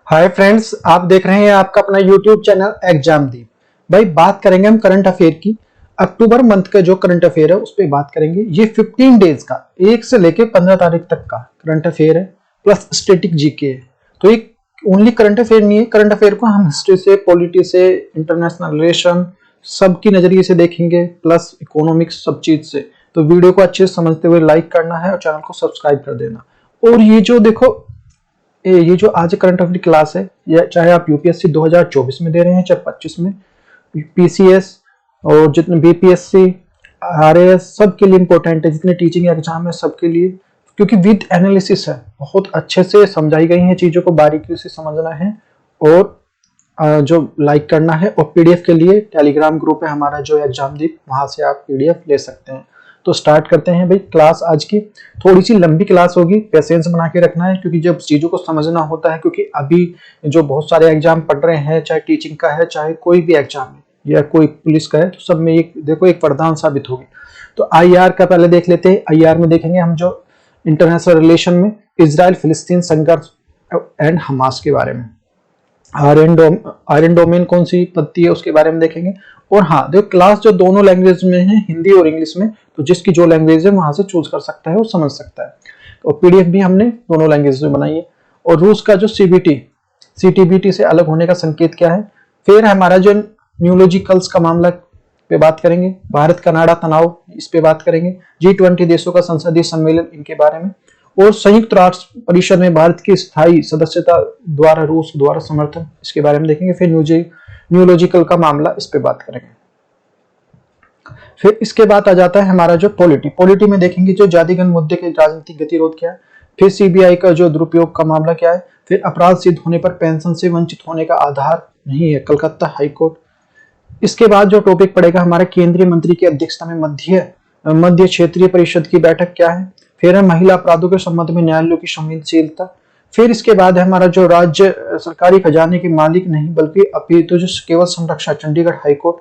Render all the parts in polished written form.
Hi friends, आप देख रहे हैं आपका अपना यूट्यूब चैनल एग्जामदीप। भाई बात करेंगे हम करंट अफेयर की। अक्टूबर मंथ का जो करंट अफेयर है उस पर बात करेंगे। ये 15 डेज का 1 से लेके 15 तारीख तक का करंट अफेयर है, प्लस स्टैटिक जीके है। तो एक ओनली करंट अफेयर नहीं है, करंट अफेयर को हम हिस्ट्री से, पॉलिटी से, इंटरनेशनल रिलेशन सबकी नजरिए से देखेंगे, प्लस इकोनॉमिक्स सब चीज से। तो वीडियो को अच्छे से समझते हुए लाइक करना है और चैनल को सब्सक्राइब कर देना। और ये जो देखो, ये जो आज करंट अफेयर क्लास है, या चाहे आप यूपीएससी 2024 में दे रहे हैं चाहे 25 में, पीसीएस और जितने बीपीएससी, आरएएस सबके लिए इंपॉर्टेंट है। जितने टीचिंग एग्जाम है सबके लिए, क्योंकि विद एनालिसिस है, बहुत अच्छे से समझाई गई हैं चीजों को, बारीकी से समझना है। और जो लाइक करना है। और पीडीएफ के लिए टेलीग्राम ग्रुप है हमारा जो एग्जामदीप, वहां से आप पीडीएफ ले सकते हैं। तो स्टार्ट करते हैं भाई क्लास आज की। थोड़ी सी लंबी क्लास होगी, पेशेंस बना के रखना है, क्योंकि जब चीजों को समझना होता है, क्योंकि अभी जो बहुत सारे एग्जाम पढ़ रहे हैं, चाहे टीचिंग का है चाहे कोई भी एग्जाम है या कोई पुलिस का है, तो सब में एक देखो एक वरदान साबित होगी। तो आईआर का पहले देख लेते हैं। आईआर में देखेंगे हम जो इंटरनेशनल रिलेशन में इजराइल फिलिस्तीन संघर्ष एंड हमास के बारे में। आयरन डोमेन कौन सी पद्धति है उसके बारे में देखेंगे। और हाँ देखो, क्लास जो दोनों लैंग्वेज में है, हिंदी और इंग्लिश में, तो जिसकी जो लैंग्वेज है वहां से चूज कर सकता है और समझ सकता है। और पीडीएफ भी हमने दोनों लैंग्वेज में बनाई है। और रूस का जो सीटीबीटी से अलग होने का संकेत क्या है। फिर हमारा जो न्यूरोलॉजिकल्स का मामला पे बात करेंगे। भारत कनाडा तनाव, इस पे बात करेंगे। G20 देशों का संसदीय सम्मेलन, इनके बारे में। और संयुक्त राष्ट्र परिषद में भारत की स्थायी सदस्यता द्वारा रूस द्वारा समर्थन, इसके बारे में देखेंगे। फिर न्यूरोलॉजिकल का मामला, इस पे बात करेंगे। फिर इसके बाद आ जाता है हमारा जो पॉलिटी में देखेंगे जो जातिगत मुद्दे के राजनीतिक गतिरोध क्या है। फिर सीबीआई का जो दुरुपयोग का मामला क्या है। फिर अपराध सिद्ध होने पर पेंशन से वंचित होने का आधार नहीं है, कलकत्ता हाईकोर्ट। इसके बाद जो टॉपिक पड़ेगा हमारे केंद्रीय मंत्री की अध्यक्षता में मध्य क्षेत्रीय परिषद की बैठक क्या है। फिर है महिला अपराधों के संबंध में न्यायालयों की संवेदनशीलता। फिर इसके बाद है हमारा जो राज्य सरकारी खजाने के मालिक नहीं बल्कि अपितु जो केवल संरक्षक, चंडीगढ़ हाईकोर्ट।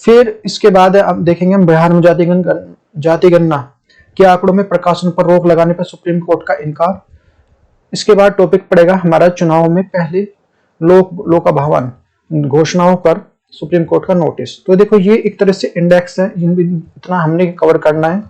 फिर इसके बाद हम देखेंगे हम बिहार में जाति गणना के आंकड़ों में प्रकाशन पर रोक लगाने पर सुप्रीम कोर्ट का इनकार। इसके बाद टॉपिक पड़ेगा हमारा चुनाव में पहले लोकाभावन घोषणाओं पर सुप्रीम कोर्ट का नोटिस। तो देखो ये एक तरह से इंडेक्स है, इतना हमने कवर करना है।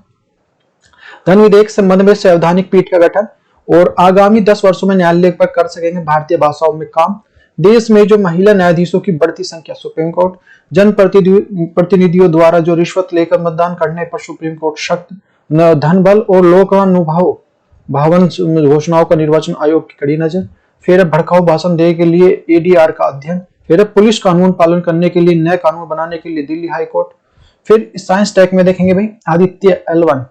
धन विधेयक संबंध में संवैधानिक पीठ का गठन। और आगामी 10 वर्षों में न्यायालय पर कर सकेंगे भारतीय भाषाओं में काम। देश में जो महिला न्यायाधीशों की बढ़ती संख्या, सुप्रीम कोर्ट। जन प्रतिनिधियों द्वारा जो रिश्वत लेकर मतदान करने पर सुप्रीम कोर्ट सख्त। धन बल और लोकानुभाव भावन घोषणाओं का निर्वाचन आयोग की कड़ी नजर। फिर भड़काऊ भाषण देने के लिए एडीआर का अध्ययन। फिर पुलिस कानून पालन करने के लिए नए कानून बनाने के लिए दिल्ली हाईकोर्ट। फिर साइंस टेक में देखेंगे भाई आदित्य L1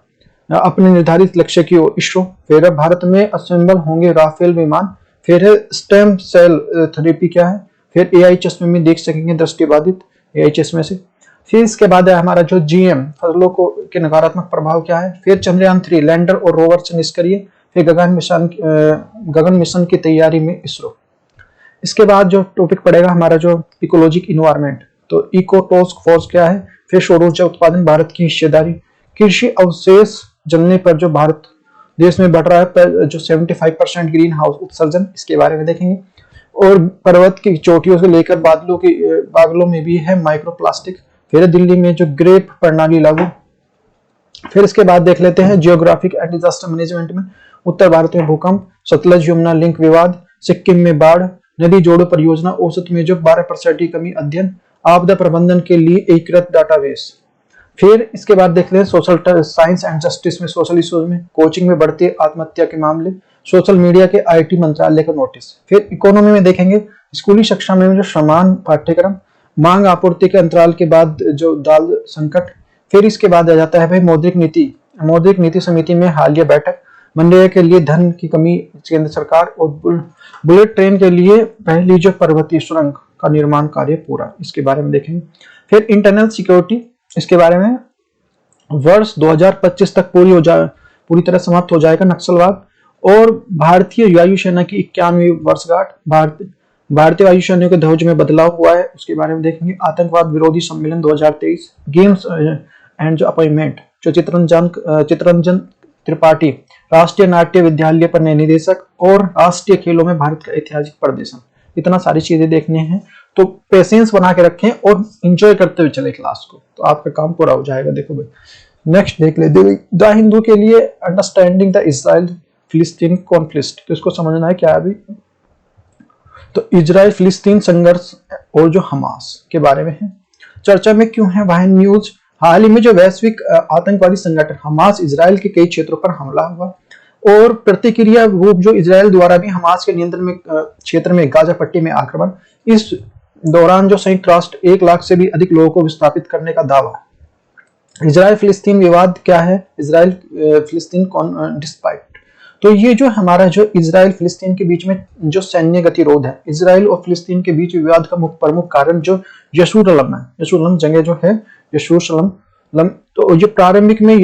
अपने निर्धारित लक्ष्य की ओर इसरो। फिर भारत में असेंबल होंगे राफेल विमान। फिर स्टेम सेल थेरेपी क्या है। फिर एआई चश्मे में देख सकेंगे दृष्टिबाधित एआई चश्मे से। फिर इसके बाद है हमारा जो जीएम फसलों को के नकारात्मक प्रभाव क्या है। फिर चंद्रयान 3 लैंडर और रोवर से निष्क्रिय। फिर गगन मिशन की तैयारी में इसरो। इसके बाद जो टॉपिक पड़ेगा हमारा जो इकोलॉजिक इन्वायरमेंट, तो इको टास्क फोर्स क्या है। फिर सौर ऊर्जा उत्पादन भारत की हिस्सेदारी। कृषि अवशेष जलने पर जो भारत देश में बढ़ रहा है पर जो 75% ग्रीन हाउस उत्सर्जन, इसके बारे में देखेंगे। और पर्वत की चोटियों से लेकर बादलों में भी है माइक्रोप्लास्टिक। फिर दिल्ली में जो ग्रेप प्रणाली लागू। फिर इसके बाद देख लेते हैं जियोग्राफिक एंड डिजास्टर मैनेजमेंट में उत्तर भारत में भूकंप, सतलज यमुना लिंक विवाद, सिक्किम में बाढ़, नदी जोड़ो परियोजना, औसत में जो 12% की कमी अध्ययन, आपदा प्रबंधन के लिए एकीकृत डाटाबेस। फिर इसके बाद देखते हैं सोशल साइंस एंड जस्टिस में सोशल इश्यूज में कोचिंग में बढ़ते आत्महत्या के मामले, सोशल मीडिया के आईटी मंत्रालय का नोटिस। फिर इकोनॉमी में देखेंगे स्कूली शिक्षा में जो समान पाठ्यक्रम, मांग आपूर्ति के अंतराल के बाद जो दाल संकट। फिर इसके बाद आ जाता है भाई मौद्रिक नीति समिति में हालिया बैठक, मनरेगा के लिए धन की कमी केंद्र सरकार। और बुलेट ट्रेन के लिए पहली जो पर्वतीय सुरंग का निर्माण कार्य पूरा, इसके बारे में देखेंगे। फिर इंटरनल सिक्योरिटी, इसके बारे में वर्ष 2025 तक पूरी तरह समाप्त हो जाएगा नक्सलवाद। और भारतीय वायुसेना की 91वीं वर्षगांठ, भारतीय वायुसेना के ध्वज में बदलाव हुआ है, उसके बारे में देखेंगे। आतंकवाद विरोधी सम्मेलन 2023, गेम्स एंड जो अपॉइंटमेंट जो चितरंजन त्रिपाठी राष्ट्रीय नाट्य विद्यालय पर नए निदेशक और राष्ट्रीय खेलों में भारत का ऐतिहासिक प्रदर्शन। इतना सारी चीजें देखने हैं तो पेशेंस बना के रखें और एंजॉय करते हुए चले क्लास को, तो आपका काम पूरा हो जाएगा। देखो भाई नेक्स्ट देख लेते हैं द हिंदू के लिए अंडरस्टैंडिंग द इजराइल फिलिस्तीन कॉन्फ्लिक्ट, तो इसको समझना है क्या है अभी। तो इजराइल फिलिस्तीन संघर्ष और जो हमास के बारे में है चर्चा में क्यों है वाहिनी न्यूज। हाल ही में जो वैश्विक आतंकवादी संगठन हमास इजराइल के कई क्षेत्रों पर हमला हुआ और प्रतिक्रिया रूप जो इजराइल द्वारा भी हमास के नियंत्रण में क्षेत्र में गाजा पट्टी में आक्रमण, इस दौरान जो संयुक्त राष्ट्र 1 लाख से भी अधिक लोगों को विस्थापित करने का दावा। इजराइल फिलिस्तीन विवाद क्या है, इजराइल फिलिस्तीन डिस्पाइट, तो ये जो हमारा जो इजराइल फिलिस्तीन के बीच में जो सैन्य गतिरोध है, इजराइल और फिलिस्तीन के बीच विवाद का प्रमुख कारण जो यरूशलेम है, यरूशलेम जगह जो है यरूशलेम, तो जो प्रारंभिक में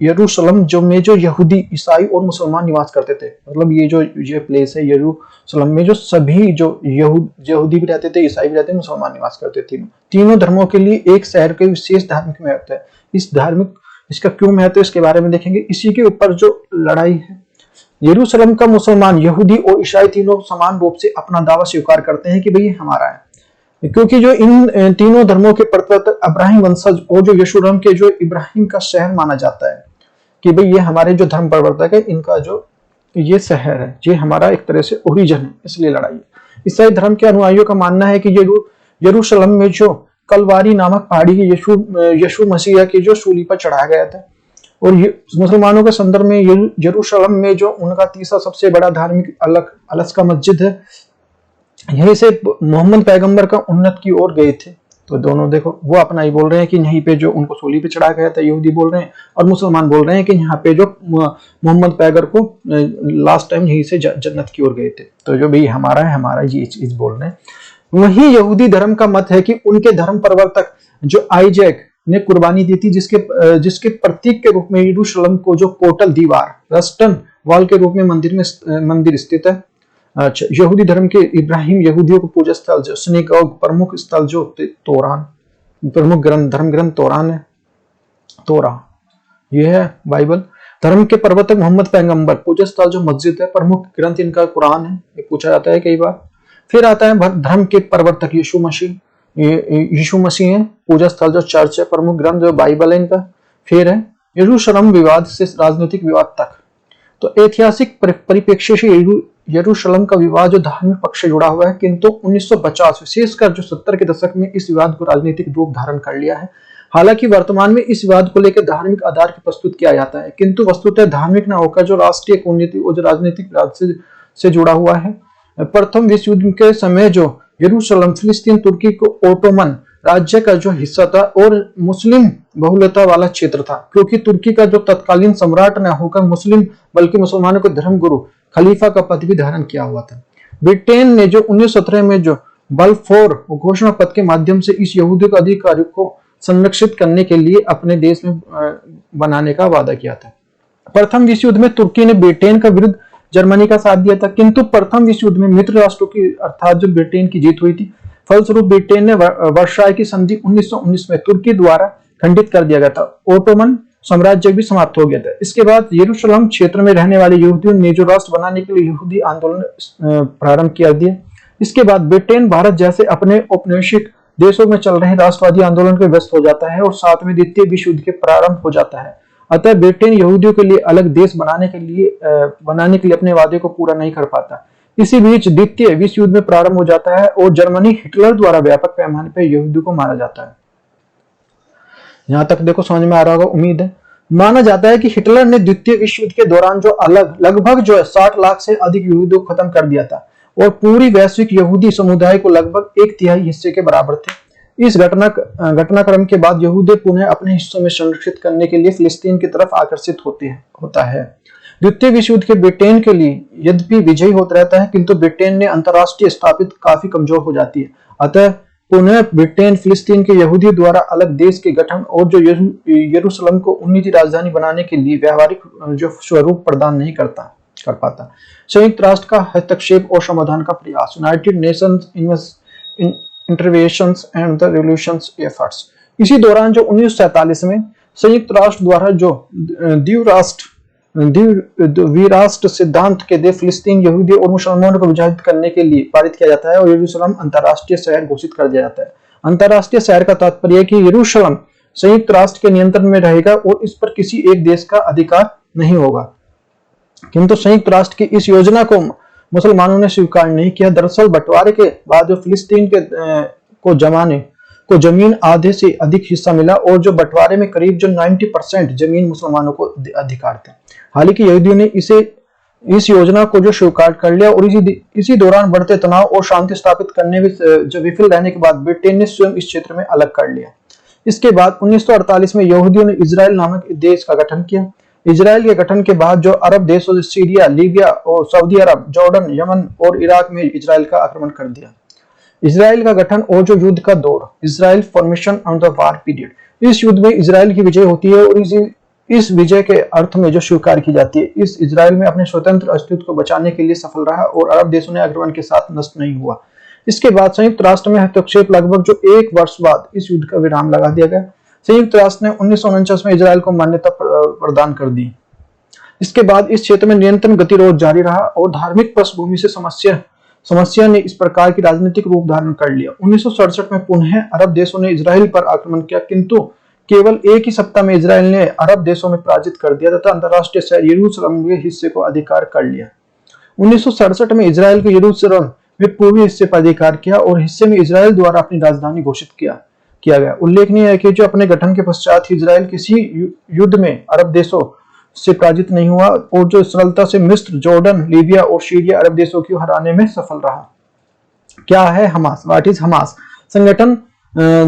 यरूशलेम जो में जो यहूदी ईसाई और मुसलमान निवास करते थे, मतलब ये प्लेस है यरूशलेम में जो सभी जो यहूदी भी रहते थे, ईसाई भी रहते थे, मुसलमान निवास करते थे। तीनों धर्मों के लिए एक शहर के विशेष धार्मिक महत्व है। इसका क्यों महत्व है इसके बारे में देखेंगे। इसी के ऊपर जो लड़ाई है, यरूशलेम का मुसलमान, यहूदी और ईसाई तीनों समान रूप से अपना दावा स्वीकार करते हैं कि भाई हमारा है, क्योंकि जो इन तीनों धर्मों के प्रतिवर्तक अब्राहिम वंशज और जो यरूशलेम के जो इब्राहिम का शहर माना जाता है कि भाई ये हमारे जो धर्म प्रवर्तक है, इनका जो ये शहर है, ये हमारा एक तरह से ओरिजिन है, इसलिए लड़ाई है। ईसाई धर्म के अनुयायियों का मानना है कि यरूशलेम में जो कलवारी नामक पहाड़ी की यीशु मसीह की जो सूली पर चढ़ाया गया था, और मुसलमानों के संदर्भ में यरूशलेम में जो उनका तीसरा सबसे बड़ा धार्मिक अल-अक्सा मस्जिद है, यहीं से मोहम्मद पैगंबर का उन्नत की ओर गए थे। तो दोनों देखो वो अपना ही बोल रहे हैं कि यहीं पे जो उनको सूली पे चढ़ाया गया था, यहूदी बोल रहे हैं, और मुसलमान बोल रहे हैं कि यहाँ पे जो मोहम्मद पैगंबर को लास्ट टाइम यहीं से जन्नत की ओर गए थे। तो जो भाई हमारा ये चीज बोल रहे हैं। वही यहूदी धर्म का मत है कि उनके धर्म प्रवर्तक जो आइजैक ने कुर्बानी दी थी, जिसके प्रतीक के रूप में यरूशलेम को जो पोर्टल दीवार वेस्टर्न वॉल के रूप में मंदिर स्थित है। अच्छा, यहूदी धर्म के इब्राहिम यहूदियों को पूजा स्थल जो सिनेगॉग प्रमुख स्थल जो तोरान, प्रमुख धर्म ग्रंथ तोरान है, तोरा ये है बाइबल। धर्म के प्रवर्तक मोहम्मद पैगंबर, पूजा स्थल जो मस्जिद है, प्रमुख ग्रंथ इनका कुरान है, ये पूछा जाता है कई बार। फिर आता है धर्म के प्रवर्तक यीशु मसीह है, पूजा स्थल जो चर्च है, प्रमुख ग्रंथ जो बाइबल है इनका। फिर है यरूशलेम विवाद से राजनीतिक विवाद तक, तो ऐतिहासिक परिप्रेक्ष्य से यरूशलेम का विवाद जो धार्मिक पक्ष से जुड़ा हुआ है, किंतु 1950 विशेषकर जो 70 के दशक में इस विवाद को राजनीतिक रूप धारण कर लिया है। हालांकि वर्तमान में इस विवाद को लेकर धार्मिक आधार की प्रस्तुत किया जाता है, किंतु वस्तुतः धार्मिक न होकर जो राष्ट्रीय कूटनीति और जो राजनीतिक विवाद से जुड़ा हुआ है। प्रथम विश्व युद्ध के समय जो यरूशलेम फिलिस्तीन तुर्की को ओटोमन राज्य का जो हिस्सा था और मुस्लिम बहुलता वाला क्षेत्र था, क्योंकि तुर्की का जो तत्कालीन सम्राट न होकर मुस्लिम बल्कि मुसलमानों के धर्म गुरु खलीफा का पद भी धारण किया हुआ था। ब्रिटेन ने जो 1917 में जो बलफोर घोषणा पत्र के माध्यम से इस यहूदी अधिकार को संरक्षित करने के लिए अपने देश में बनाने का वादा किया था। प्रथम विश्व युद्ध में तुर्की ने ब्रिटेन का विरुद्ध जर्मनी का साथ दिया था, किंतु प्रथम विश्व युद्ध में मित्र राष्ट्रों की अर्थात जो ब्रिटेन की जीत हुई थी। फलस्वरूप ब्रिटेन ने वर्साय की संधि 1919 में तुर्की द्वारा खंडित कर दिया गया था। ओटोमन साम्राज्य भी समाप्त हो गया था। इसके बाद यरूशलेम क्षेत्र में रहने वाले यहूदियों ने जो राष्ट्र बनाने के लिए यहूदी आंदोलन प्रारंभ कर दिए। इसके बाद ब्रिटेन भारत जैसे अपने औपनिवेशिक देशों में चल रहे राष्ट्रवादी आंदोलन के व्यस्त हो जाता है और साथ में द्वितीय विश्व युद्ध के प्रारंभ हो जाता है। अतः ब्रिटेन यहूदियों के लिए अलग देश बनाने के लिए अपने वादे को पूरा नहीं कर पाता। इसी बीच द्वितीय विश्व युद्ध में प्रारंभ हो जाता है और जर्मनी हिटलर द्वारा व्यापक पैमाने पर यहूदियों को मारा जाता है। यहां तक देखो समझ में आ रहा होगा, उम्मीद है। माना जाता है कि हिटलर ने द्वितीय विश्व युद्ध के दौरान जो लगभग जो है 60 लाख से अधिक यहूदियों को खत्म कर दिया था और पूरी वैश्विक यहूदी समुदाय को लगभग 1/3 हिस्से के बराबर थे। इस घटनाक्रम के बाद यहूदी पुनः अपने हिस्सों में संरक्षित करने के लिए फिलिस्तीन की तरफ आकर्षित होता है। द्वितीय विश्व युद्ध के ब्रिटेन के लिए यद्यपि विजयी होता रहता है, किंतु ब्रिटेन ने अंतरराष्ट्रीय स्थापित काफी कमजोर हो जाती है। अतः पुनः ब्रिटेन फिलिस्तीन के यहूदियों द्वारा अलग देश के गठन और जो यरूशलेम को उन्नति राजधानी बनाने के लिए व्यावहारिक जो स्वरूप प्रदान नहीं कर पाता। संयुक्त राष्ट्र का हस्तक्षेप और समाधान का प्रयास, United Nations interventions and the revolutions efforts. इसी दौरान जो 1947 में संयुक्त राष्ट्र द्वारा जो द्विराष्ट्र सिद्धांत के तहत फिलिस्तीन, यहूदी और मुसलमानों को विभाजित करने के लिए पारित किया जाता है और यरूशलेम अंतर्राष्ट्रीय शहर घोषित कर दिया जाता है। अंतर्राष्ट्रीय शहर का तात्पर्य है कि यरूशलेम संयुक्त राष्ट्र के नियंत्रण में रहेगा और इस पर किसी एक देश का अधिकार नहीं होगा। किंतु संयुक्त राष्ट्र की इस योजना को मुसलमानों ने स्वीकार नहीं किया। दरअसल बंटवारे के बाद जो फिलिस्तीन को जमीन आधे से अधिक हिस्सा मिला और जो बंटवारे में करीब जो 90% जमीन मुसलमानों को अधिकार थे। हालांकि यहूदियों ने इस योजना को जो स्वीकार कर लिया और इसी दौरान बढ़ते तनाव और शांति स्थापित करने में जो विफल रहने के बाद ब्रिटेन ने स्वयं इस क्षेत्र में अलग कर लिया। इसके बाद 1948 में यहूदियों ने इजराइल नामक देश का गठन किया। इजराइल के गठन के बाद जो अरब देशों सीरिया, लीबिया और सऊदी अरब, जॉर्डन, यमन और इराक में इजराइल का आक्रमण कर दिया। इजराइल का गठन और जो युद्ध का दौर, Israel formation on the war period. इस युद्ध में इजराइल की विजय होती है और इस विजय के अर्थ में जो स्वीकार की जाती है, इस इजराइल में अपने स्वतंत्र अस्तित्व को बचाने के लिए सफल रहा और अरब देशों ने आक्रमण के साथ नष्ट नहीं हुआ। इसके बाद संयुक्त राष्ट्र में हस्तक्षेप लगभग जो 1 वर्ष बाद इस युद्ध का विराम लगा दिया गया। संयुक्त राष्ट्र ने 1949 में इजराइल को मान्यता प्रदान कर दी। इसके बाद इस क्षेत्र में निरंतर गतिरोध जारी रहा और धार्मिक पृष्ठभूमि से समस्या ने इस प्रकार की राजनीतिक रूप धारण कर लिया। 1967 में पुनः अरब देशों ने इजराइल पर आक्रमण किया, किंतु केवल एक ही सप्ताह में इजराइल ने अरब देशों में पराजित कर दिया तथा अंतर्राष्ट्रीय शहर यरूशलेम के हिस्से को अधिकार कर लिया। 1967 में इजराइल के यरूशलेम में पूर्वी हिस्से पर अधिकार किया और हिस्से में इजराइल द्वारा अपनी राजधानी घोषित किया गया। उल्लेखनीय है कि जो अपने गठन के पश्चात इजराइल किसी युद्ध में अरब देशों से पराजित नहीं हुआ और जो सरलता से मिस्र, जॉर्डन, लीबिया और सीरिया अरब देशों को हराने में सफल रहा। क्या है हमास? What is Hamas? संगठन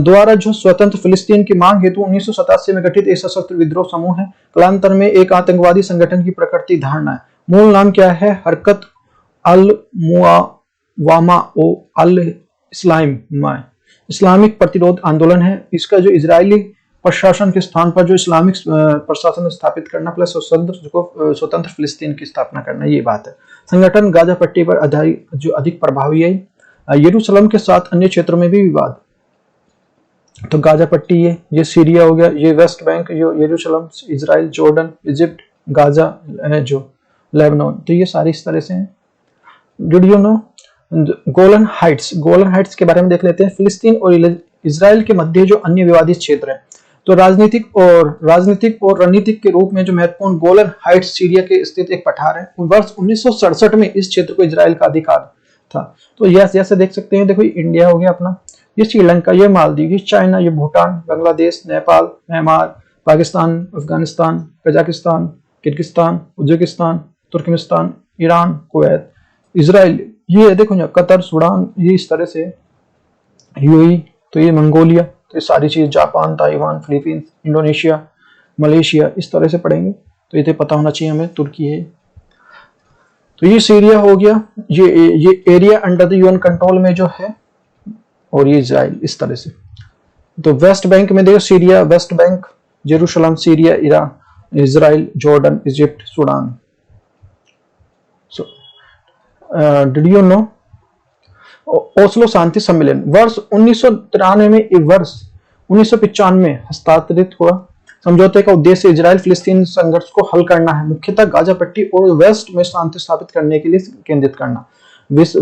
द्वारा जो स्वतंत्र फिलिस्तीन की मांग हेतु 1987 में गठित एक सशस्त्र विद्रोह समूह है। कालांतर में एक आतंकवादी संगठन की प्रकृति धारणा है। मूल नाम क्या है? हरकत अल मुआवामा ओ अल इस्लामिक प्रतिरोध आंदोलन है। इसका जो इजरायली प्रशासन के स्थान पर जो इस्लामिक प्रशासन स्थापित करना प्लस स्वतंत्र फिलिस्तीन की स्थापना करना, ये बात है। संगठन गाजा पट्टी पर जो अधिक प्रभावी है। यरूशलेम के साथ अन्य क्षेत्रों में भी विवाद, तो गाजा पट्टी ये सीरिया हो गया, ये वेस्ट बैंक, जो यरूशलेम, इजराइल, जॉर्डन, इजिप्ट, गाजा जो लेबनान, तो ये सारी इस तरह से हैं। Did you no Golan Heights के बारे में देख लेते हैं। फिलिस्तीन और इजराइल के मध्य जो अन्य विवादित क्षेत्र है, तो राजनीतिक और रणनीतिक के रूप में जो महत्वपूर्ण गोलन हाइट्स सीरिया के स्थित एक पठार है। वर्ष 1967 में इस क्षेत्र को इजराइल का अधिकार था। तो यह जैसे देख सकते हैं, देखो इंडिया हो गया अपना, ये श्रीलंका, ये मालदीव, ये चाइना, ये Bhutan, Bangladesh, Nepal, Myanmar, Pakistan, Afghanistan, Kazakhstan, Kyrgyzstan, Uzbekistan, Turkmenistan, Iran, Kuwait, Israel, ये देखो ना, कतर, सूडान, ये इस तरह से यूएई, तो ये मंगोलिया, तो ये सारी चीज, Japan, Taiwan, Philippines, Indonesia, Malaysia, इस तरह से पढ़ेंगे तो ये पता होना चाहिए हमें। तुर्की है, तो ये सीरिया हो गया, ये area under the UN control में जो है, और ये इजराइल, इस तरह से। तो वेस्ट बैंक में देखो Syria, West Bank, Jerusalem, Syria, Iran, Israel, Jordan, Egypt, Sudan. So did you know Oslo शांति सम्मेलन वर्ष 1993 में वर्ष 1995 में हस्ताक्षरित हुआ। समझौते का उद्देश्य इजराइल फिलिस्तीन संघर्ष को हल करना है, मुख्यतः गाजा पट्टी और वेस्ट में शांति स्थापित करने के लिए केंद्रित करना।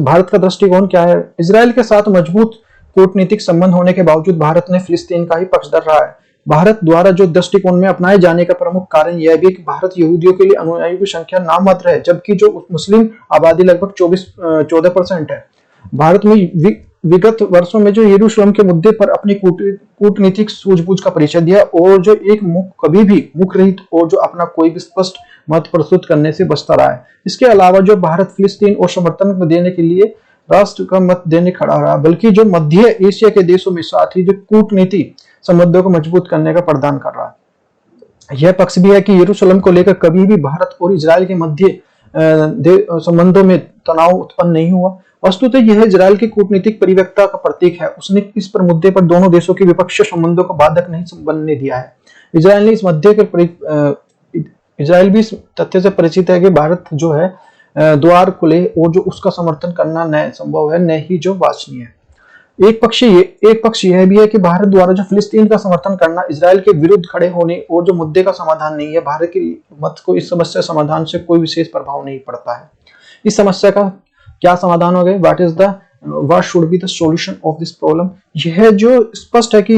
भारत का दृष्टिकोण क्या है? इजराइल के साथ मजबूत कूटनीतिक संबंध होने के बावजूद भारत ने फिलिस्तीन का ही पक्षधर रहा है। भारत द्वारा जो दृष्टिकोण में अपनाए जाने का प्रमुख कारण यह भी है कि भारत यहूदियों के लिए अनुयायियों की संख्या नाममात्र है, जबकि जो मुस्लिम आबादी लगभग 14% है। भारत में विगत वर्षों में जो यरूशलेम के मुद्दे पर अपनी कूटनीतिक सूझबूझ का परिचय दिया और जो एक कभी भी मुख रहित और जो अपना कोई भी स्पष्ट मत प्रस्तुत करने से बचता रहा है। इसके अलावा जो भारत फिलिस्तीन और समर्थन देने के लिए राष्ट्र का मत देने खड़ा रहा, बल्कि जो मध्य एशिया के देशों में साथ ही जो कूटनीति संबंधों को मजबूत करने का प्रदान कर रहा है। यह पक्ष भी है कि यरूशलेम को लेकर कभी भी भारत और इजराइल के मध्य संबंधों में तनाव उत्पन्न नहीं हुआ। वस्तुतः यह इजराइल की कूटनीतिक परिपक्वता का प्रतीक है। उसने इस पर मुद्दे पर दोनों देशों के विपक्षी संबंधों को बाधक नहीं बनने दिया है। इजराइल ने इस मध्य के इजराइल भी इस तथ्य से परिचित है कि भारत जो है द्वार खुले और जो उसका समर्थन करना न संभव है, न ही जो वांछनीय है। एक पक्ष यह भी है कि भारत द्वारा जो फिलिस्तीन का समर्थन करना इजराइल के विरुद्ध खड़े होने और जो मुद्दे का समाधान नहीं है, भारत के मत को इस समस्या समाधान से कोई विशेष प्रभाव नहीं पड़ता है। इस समस्या का क्या समाधान हो गया? What should be the solution of this problem? यह जो स्पष्ट है कि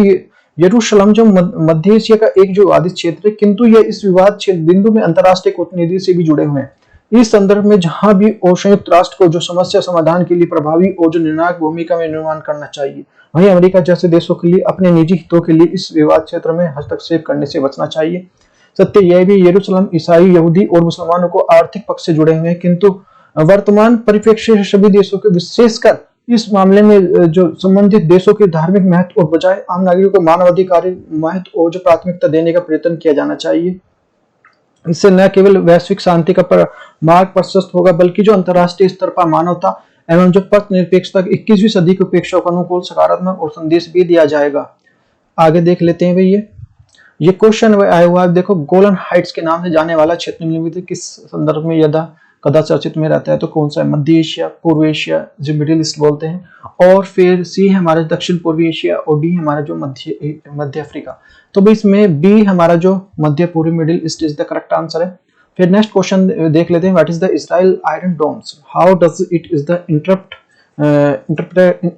यरूशलेम जो मध्य एशिया का एक जो विवादित क्षेत्र है, किंतु यह इस विवाद क्षेत्र बिंदु में अंतर्राष्ट्रीय कूटनीति से भी जुड़े हुए हैं। इस संदर्भ में जहां भी और संयुक्त राष्ट्र को जो समस्या समाधान के लिए प्रभावी और जो निर्णायक भूमिका में निर्माण करना चाहिए, वहीं अमेरिका जैसे देशों के लिए अपने निजी हितों के लिए इस विवाद क्षेत्र में हस्तक्षेप करने से बचना चाहिए। सत्य यह भी यरूशलेम ईसाई, यहूदी और मुसलमानों को आर्थिक पक्ष से जुड़े हुए हैं, किंतु वर्तमान परिप्रेक्ष्य से सभी देशों के विशेषकर इस मामले में जो संबंधित देशों के धार्मिक महत्व और बजाय आम नागरिकों को मानवाधिकार महत्व और जो प्राथमिकता देने का प्रयत्न किया जाना चाहिए। इससे न केवल वैश्विक शांति का मार्ग प्रशस्त होगा, बल्कि जो अंतर्राष्ट्रीय स्तर पर मानवता एवं जो पथ निरपेक्षता 21वीं सदी की अपेक्षा को अनुकूल सकारात्मक और संदेश भी दिया जाएगा। आगे देख लेते हैं भाई, ये क्वेश्चन आया हुआ है, देखो गोलन हाइट्स के नाम से जाने वाला क्षेत्र निम्नलिखित किस संदर्भ में यदा कदा चर्चित में रहता है? तो कौन सा है? मध्य एशिया, पूर्व एशिया, जो मिडिल ईस्ट बोलते हैं, और फिर सी है हमारा दक्षिण पूर्वी एशिया, और डी हमारा जो मध्य अफ्रीका। तो भाई इसमें बी हमारा जो मध्य पूर्वी middle east is the correct answer है। फिर नेक्स्ट क्वेश्चन देख लेते हैं, what is the Israel iron domes, how does it is the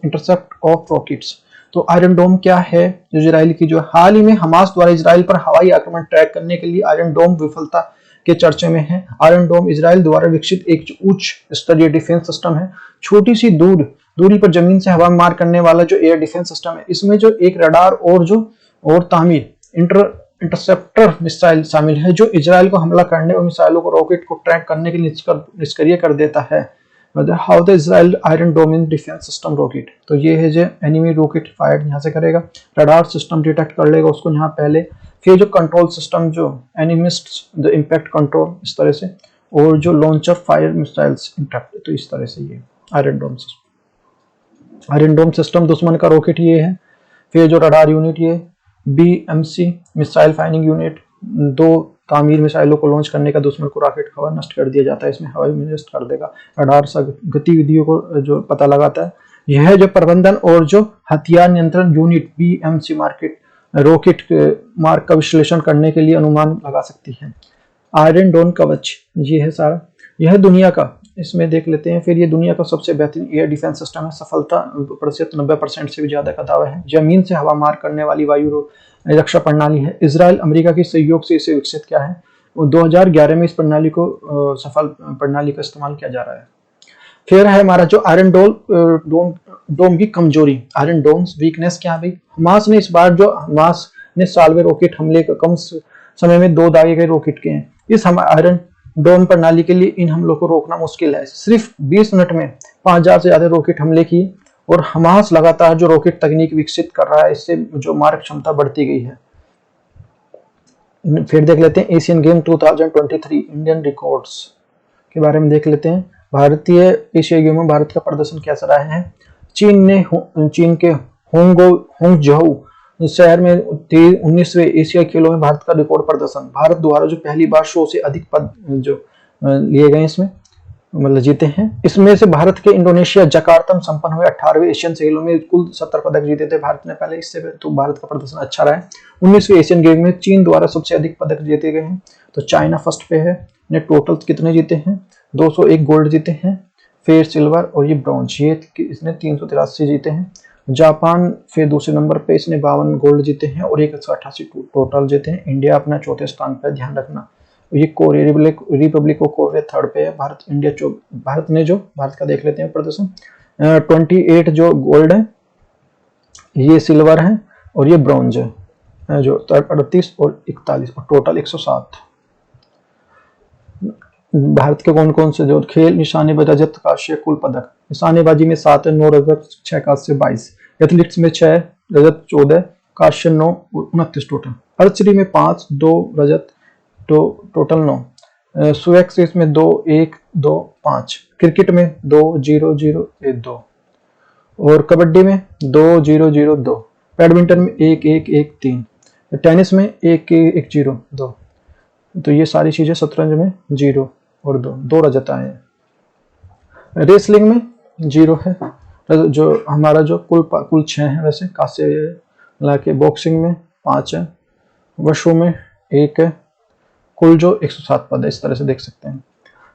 intercept of rockets? तो आयरन डोम क्या है? जो इजराइल की जो हाल ही में हमास द्वारा इजराइल पर हवाई आक्रमण ट्रैक करने के लिए आयरन डोम विफलता के चर्चे में है। आयरन डोम इजराइल द्वारा विकसित एक उच्च स्तरीय डिफेंस सिस्टम है, छोटी सी दूरी पर जमीन से हवा में मार करने वाला जो एयर डिफेंस सिस्टम है। इसमें जो एक रडार और तामीर इंटरसेप्टर मिसाइल शामिल है, जो इजराइल को हमला करने और मिसाइलों को रॉकेट को ट्रैक करने के लिए निष्क्रिय कर देता है। How the Israel iron dome in defence system rocket? तो ये है जो एनिमी रॉकेट फायर यहाँ से करेगा, रडार सिस्टम डिटेक्ट कर लेगा उसको यहाँ पहले, फिर जो कंट्रोल सिस्टम जो एनिमिस्ट द इम्पैक्ट कंट्रोल इस तरह से, और जो लॉन्चर फायर मिसाइल्स इम्पैक्ट, तो इस तरह से ये आयरन डोम सिस्टम दुश्मन का रॉकेट ये है। फिर जो रडार यूनिट ये BMC मिसाइल फायरिंग यूनिट, 2 तामीर मिसाइलों को लॉन्च करने का दुश्मन को रॉकेट हवा नष्ट कर दिया जाता है, इसमें हवाई में नष्ट कर देगा। रडार गतिविधियों को जो पता लगाता है। यह जो प्रबंधन और जो हथियार नियंत्रण यूनिट BMC रॉकेट मार्ग का विश्लेषण करने के लिए अनुमान लगा सकती है। आयरन डोम कवच ये है सारा, यह दुनिया का, इसमें देख लेते हैं। फिर ये दुनिया का सबसे बेहतरीन एयर डिफेंस सिस्टम है, सफलता प्रतिशत 90% से भी ज्यादा का दावा है। जमीन से हवा मार करने वाली वायु रक्षा प्रणाली है। इजराइल अमेरिका के सहयोग से इसे विकसित किया है। 2011 में इस प्रणाली को सफल प्रणाली का इस्तेमाल किया जा रहा है। फिर है हमारा जो आयरन डोम की कमजोरी, आयरन डोम्स वीकनेस क्या है भाई? हमास ने इस बार जो हमास ने साल्वे रॉकेट हमले का कम समय में 2 दागे गए रॉकेट के हैं। इस आयरन डोम प्रणाली के लिए इन हमलों को रोकना मुश्किल है। सिर्फ 20 मिनट में 5000 से ज्यादा रॉकेट हमले किए, और हमास लगातार जो रॉकेट तकनीक विकसित कर रहा है, इससे जो मारक क्षमता बढ़ती गई है। फिर देख लेते हैं एशियन गेम 2023 इंडियन रिकॉर्ड्स के बारे में देख लेते हैं। भारतीय एशियाई गेम में भारत का प्रदर्शन कैसा रहा है? चीन के होंगझोउ शहर में 19वें एशियाई खेलों में भारत का रिकॉर्ड प्रदर्शन। भारत द्वारा जो पहली बार 100 से अधिक पद जो लिए गए इसमें मतलब जीते हैं। इसमें से भारत के इंडोनेशिया जकार्ता में संपन्न हुए 18वें एशियन खेलों में कुल 70 पदक जीते थे भारत ने पहले, इससे तो भारत का प्रदर्शन अच्छा रहा है। 19वें एशियन गेम में चीन द्वारा सबसे अधिक पदक जीते गए हैं, तो चाइना फर्स्ट पे है। ने टोटल कितने जीते हैं? 201 गोल्ड जीते हैं, फिर सिल्वर और ये ब्रॉन्ज, ये इसने 383 जीते हैं। जापान फिर दूसरे नंबर पे, इसने 52 गोल्ड जीते हैं और 188 टोटल जीते हैं। इंडिया अपना चौथे स्थान पर, ध्यान रखना। ये Korea Republic of Korea third पे है। भारत का देख लेते हैं प्रदर्शन। 28 जो गोल्ड है, ये सिल्वर है और ये ब्रॉन्ज है जो 38 और 41 और टोटल 107। भारत के कौन कौन से जो खेल निशानेबाजी रजत कांस्य कुल पदक, निशानेबाजी में 7 है, 9 रजत, 6 कांस्य 22। एथलेटिक्स में 6 रजत 14, कांस्य 9 और 29 टोटल। आर्चरी में 5, 2 रजत टोटल 9। सुएक्स में 2, 1, 2, 5। क्रिकेट में 2, 0, 0, 1, 2 और कबड्डी में 2, 0, 0, 2। बैडमिंटन में 1, 1, 1, 3। टेनिस में 1, 1, 0, 2। तो ये सारी चीजें शतरंज में 0 और 2 रजत आए हैं। रेसलिंग में 0 है, जो हमारा जो कुल 6 है, वैसे कांस्य मिला के बॉक्सिंग में 5 है, वशु में 1 है, कुल जो 107 पद है, इस तरह से देख सकते हैं।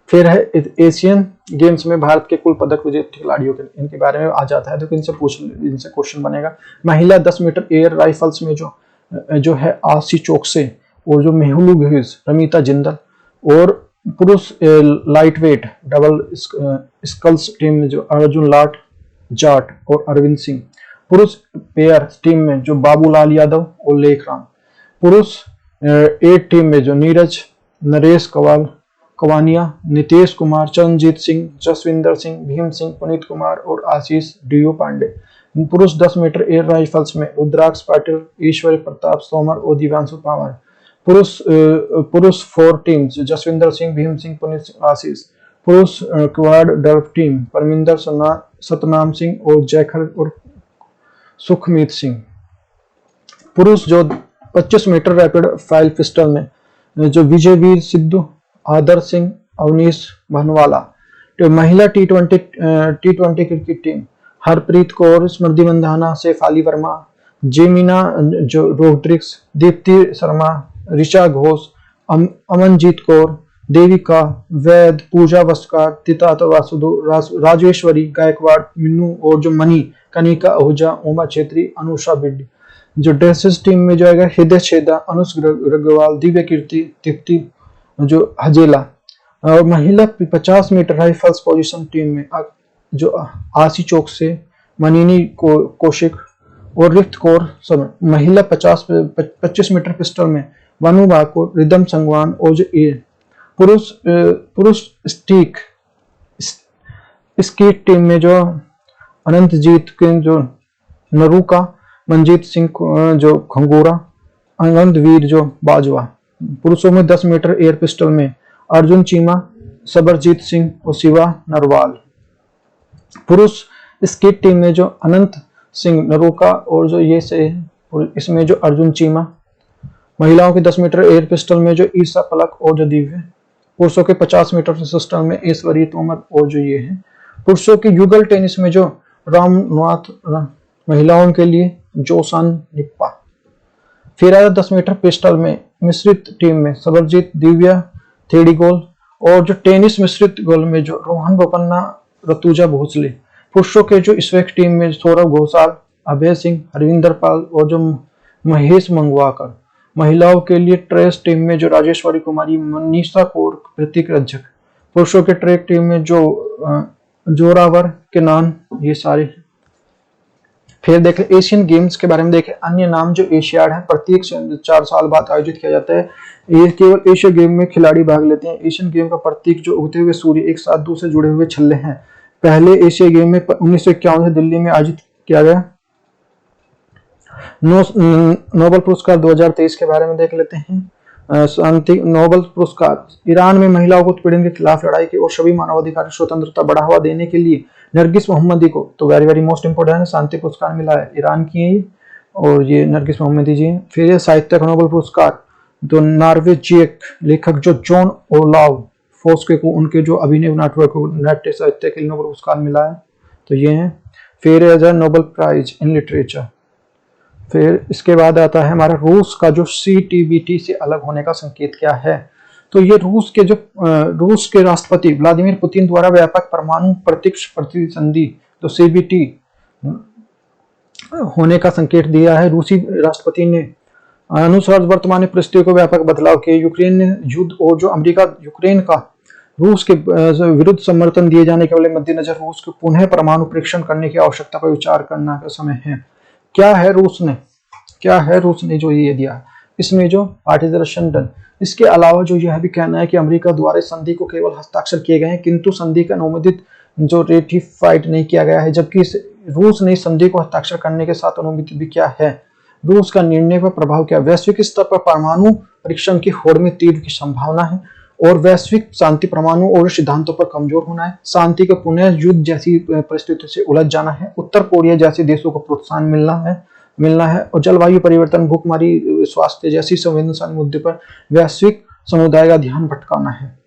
फिर है एशियन गेम्स में भारत के कुल पदक विजेता खिलाड़ियों के, इनके बारे में आ जाता है तो इनसे क्वेश्चन बनेगा। महिला 10 मीटर एयर राइफल्स में जो है आशी चोकसे और जो मेहुलू घिस, रमिता जिंदल, और पुरुष light weight double sculls team में जो अर्जुन लाट जाट और अरविंद सिंह, पुरुष पेयर टीम में जो बाबूलाल यादव और लेखराम, पुरुष 8 टीम में जो नीरज नरेश कवानिया, नितेश कुमार, चरणजीत सिंह, जसविंदर सिंह, भीम सिंह, पुनीत कुमार और आशीष डीओ पांडे, पुरुष 10 मीटर एयर राइफल्स में रुद्राक्ष पाटिल, ईश्वर प्रताप तोमर और दिव्यांशु पंवार, पुरुष 4 टीम्स जसविंदर सिंह, भीम सिंह, पुनीत आशीष, पुरुष quad dwarf team Parminder Satnam Singh और जैखर और सुखमीत सिंह, पुरुष जो 25 मीटर रैपिड फायर पिस्टल में विजयवीर सिद्धू, आदर सिंह, अवनीश भनवाला, तो महिला टी20 क्रिकेट टीम हरप्रीत कौर, स्मृति मंधाना, सैफ अली वर्मा, जेमिना जो रोड्रिक्स, दीप्ति शर्मा, ऋचा घोष, अमनजीत कौर, देविका वैद, पूजा वस्कार, तिता वासुदो, राजेश्वरी गायकवाड़, मिन्नू और जो मनी, कनिका आहूजा, उमा छेत्री, अनुषा बिड्डी। जो ड्रेसेस टीम में जो है हृदय छेदा, अनुष ग्रगवाल, दिव्य कीर्ति, दीप्ति जो हजेला, और महिला 50 मीटर राइफल्स पोजीशन टीम में जो आशी चौक से मनीनी कौशिक और रिक्त कौर सब, महिला 25 मीटर पिस्टल में वनु बाको, रिदम संगवान और जो पुरुष स्कीट टीम में जो अनंतजीत के जो नरूका, मंजीत सिंह जो खंगोरा, आनंदवीर जो बाजवा, पुरुषों में 10 मीटर एयर पिस्टल में अर्जुन चीमा, सबरजीत सिंह और शिवा नरवाल, पुरुष स्कीट टीम में जो अनंत सिंह नरोका और जो ये से इसमें जो अर्जुन चीमा, महिलाओं के 10 मीटर एयर पिस्टल में जो ईसा पलक और जो दिव्य, पुरुषों के 50 मीटर पिस्टल में ऐश्वर्य तोमर और जो ये है, पुरुषों के युगल टेनिस में जो रामनाथ, महिलाओं के लिए जोसान निप्पा, फिर आया 10 मीटर पिस्टल में मिश्रित टीम में सबरजीत, दिव्या थेड़ीगोल और जो टेनिस मिश्रित गोल में जो रोहन बोपन्ना, रतुजा भोसले, पुरुषों के जो स्वेक टीम में सौरभ घोषाल, अभय सिंह, हरविंदर पाल और जो महेश मंगवाकर, महिलाओं के लिए ट्रेस टीम में जो राजेश्वरी कुमारी, मनीषा कौर, प्रतीक रंजक, पुरुषों के ट्रैक टीम में जो जोरावर के नाम, ये सारे। फिर देखें एशियन गेम्स के बारे में देखें, अन्य नाम जो एशियाड है प्रत्येक 4 साल बाद आयोजित किया जाता है। ये केवल एशिया गेम में खिलाड़ी भाग लेते हैं। एशियन गेम का प्रतीक जो उगते हुए सूर्य एक साथ दो से जुड़े हुए छल्ले हैं। पहले एशिया गेम में 1951 से दिल्ली में आयोजित किया गया। नोबेल पुरस्कार 2023 के बारे में देख लेते हैं। शांति नोबेल पुरस्कार ईरान में महिलाओं को उत्पीड़न के खिलाफ लड़ाई की और सभी मानवाधिकार स्वतंत्रता बढ़ावा देने के लिए नरगिस मोहम्मदी को तो वेरी मोस्ट इंपोर्टेंट है, शांति पुरस्कार मिला है। ईरान की है और ये नरगिस मोहम्मदी जी हैं। फिर ये साहित्य का नोबेल पुरस्कार तो नॉर्वेजियन लेखक जो जॉन ओलाव फोस्के को उनके जो अभिनय नाटक को नाट्य साहित्य के लिए नोबेल पुरस्कार मिला है, तो ये है। फिर as a Nobel prize in literature. फिर इसके बाद आता है हमारा रूस का जो CTBT से अलग होने का संकेत क्या है। तो ये रूस के राष्ट्रपति व्लादिमीर पुतिन द्वारा व्यापक परमाणु प्रत्यक्ष प्रतिसंधि तो CBT होने का संकेत दिया है। रूसी राष्ट्रपति ने अनुसार वर्तमान परिस्थितियों को व्यापक बदलाव किए। यूक्रेन युद्ध और जो अमेरिका यूक्रेन का रूस के विरुद्ध समर्थन दिए जाने के मद्देनजर रूस को पुनः परमाणु परीक्षण करने की आवश्यकता पर विचार करना का समय है। क्या है रूस ने जो ये दिया, इसमें जो पार्टीशन डन। इसके अलावा जो यह भी कहना है कि अमेरिका द्वारा संधि को केवल हस्ताक्षर किए गए हैं किंतु संधि का अनुमोदित जो रेटिफाइड नहीं किया गया है, जबकि रूस ने संधि को हस्ताक्षर करने के साथ अनुमोदित भी किया है। रूस का निर्णय पर प्रभाव क्या? वैश्विक स्तर पर परमाणु परीक्षण की होड़ में तीव्र की संभावना है और वैश्विक शांति परमाणु और सिद्धांतों पर कमजोर होना है। शांति को पुनः युद्ध जैसी परिस्थितियों से उलझ जाना है। उत्तर कोरिया जैसे देशों को प्रोत्साहन मिलना है और जलवायु परिवर्तन, भूखमरी, स्वास्थ्य जैसी संवेदनशील मुद्दे पर वैश्विक समुदाय का ध्यान भटकाना है।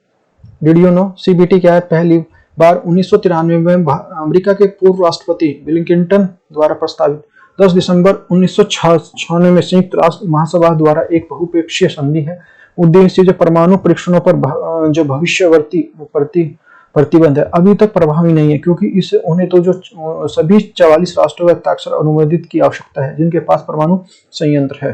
डिड यू नो CBT क्या है? पहली बार 1993 में अमेरिका के पूर्व राष्ट्रपति बिल क्लिंटन द्वारा प्रस्तावित 10 दिसंबर 1996 में संयुक्त राष्ट्र महासभा द्वारा एक बहुपक्षीय संधि है। उद्देश्य जो परमाणु परीक्षणों पर जो भविष्यवर्ती प्रतिबंध है अभी तक प्रभावी नहीं है, क्योंकि इसे उन्हें तो जो सभी 44 राष्ट्रों के हस्ताक्षर अनुमोदित की आवश्यकता है जिनके पास परमाणु संयंत्र है।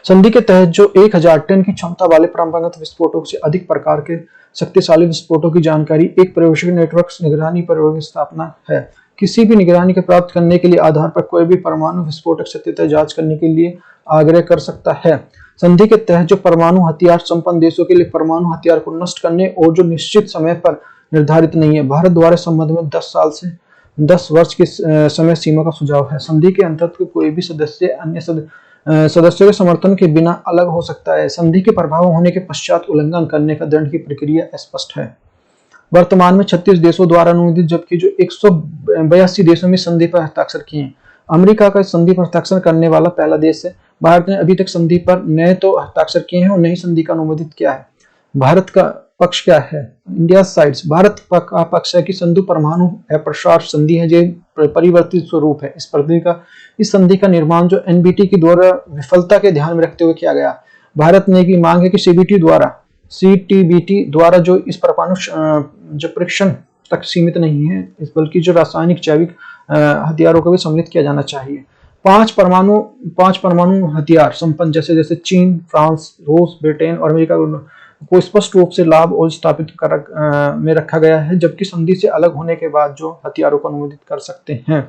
संधि के तहत जो 1000 टन की क्षमता वाले परंपरागत विस्फोटों से अधिक प्रकार के शक्तिशाली विस्फोटों की जानकारी एक पर्यवेक्षक नेटवर्क निगरानी पर स्थापना है। किसी भी निगरानी के प्राप्त करने के लिए आधार पर कोई भी परमाणु विस्फोटक सत्यता जांच करने के लिए आग्रह कर सकता है। संधि के तहत जो परमाणु हथियार संपन्न देशों के लिए परमाणु हथियार को नष्ट करने और जो निश्चित समय पर निर्धारित नहीं है, भारत द्वारा संबंध में 10 साल से 10 वर्ष की समय सीमा का सुझाव है। संधि के अंतर्गत कोई भी सदस्य अन्य सदस्यों के समर्थन के बिना अलग हो सकता है। संधि के प्रभाव होने के पश्चात उल्लंघन करने का दंड की प्रक्रिया स्पष्ट है। वर्तमान में 36 देशों द्वारा अनुमोदित, जबकि जो 182 देशों में संधि पर हस्ताक्षर किए हैं। अमेरिका का संधि पर हस्ताक्षर करने वाला पहला देश है। भारत ने अभी तक संधि पर न तो हस्ताक्षर किए हैं और न ही संधि का अनुमोदित किया है। भारत का पक्ष क्या है? India sides. भारत का पक्ष है कि संधि परमाणु अप्रसार संधि है जो परिवर्तित स्वरूप है। इस संधि का निर्माण जो एनबीटी की द्वारा विफलता के ध्यान में रखते हुए किया गया। भारत ने की मांग है कि सीटीबीटी द्वारा जो इस परमाणु जो परीक्षण तक सीमित नहीं है, बल्कि जो रासायनिक जैविक हथियारों को भी सम्मिलित किया जाना चाहिए। पांच परमाणु हथियार संपन्न जैसे चीन, फ्रांस, रूस, ब्रिटेन और अमेरिका को स्पष्ट रूप से लाभ और स्थापित में रखा गया है, जबकि संधि से अलग होने के बाद जो हथियारों को अनुमोदित कर सकते हैं।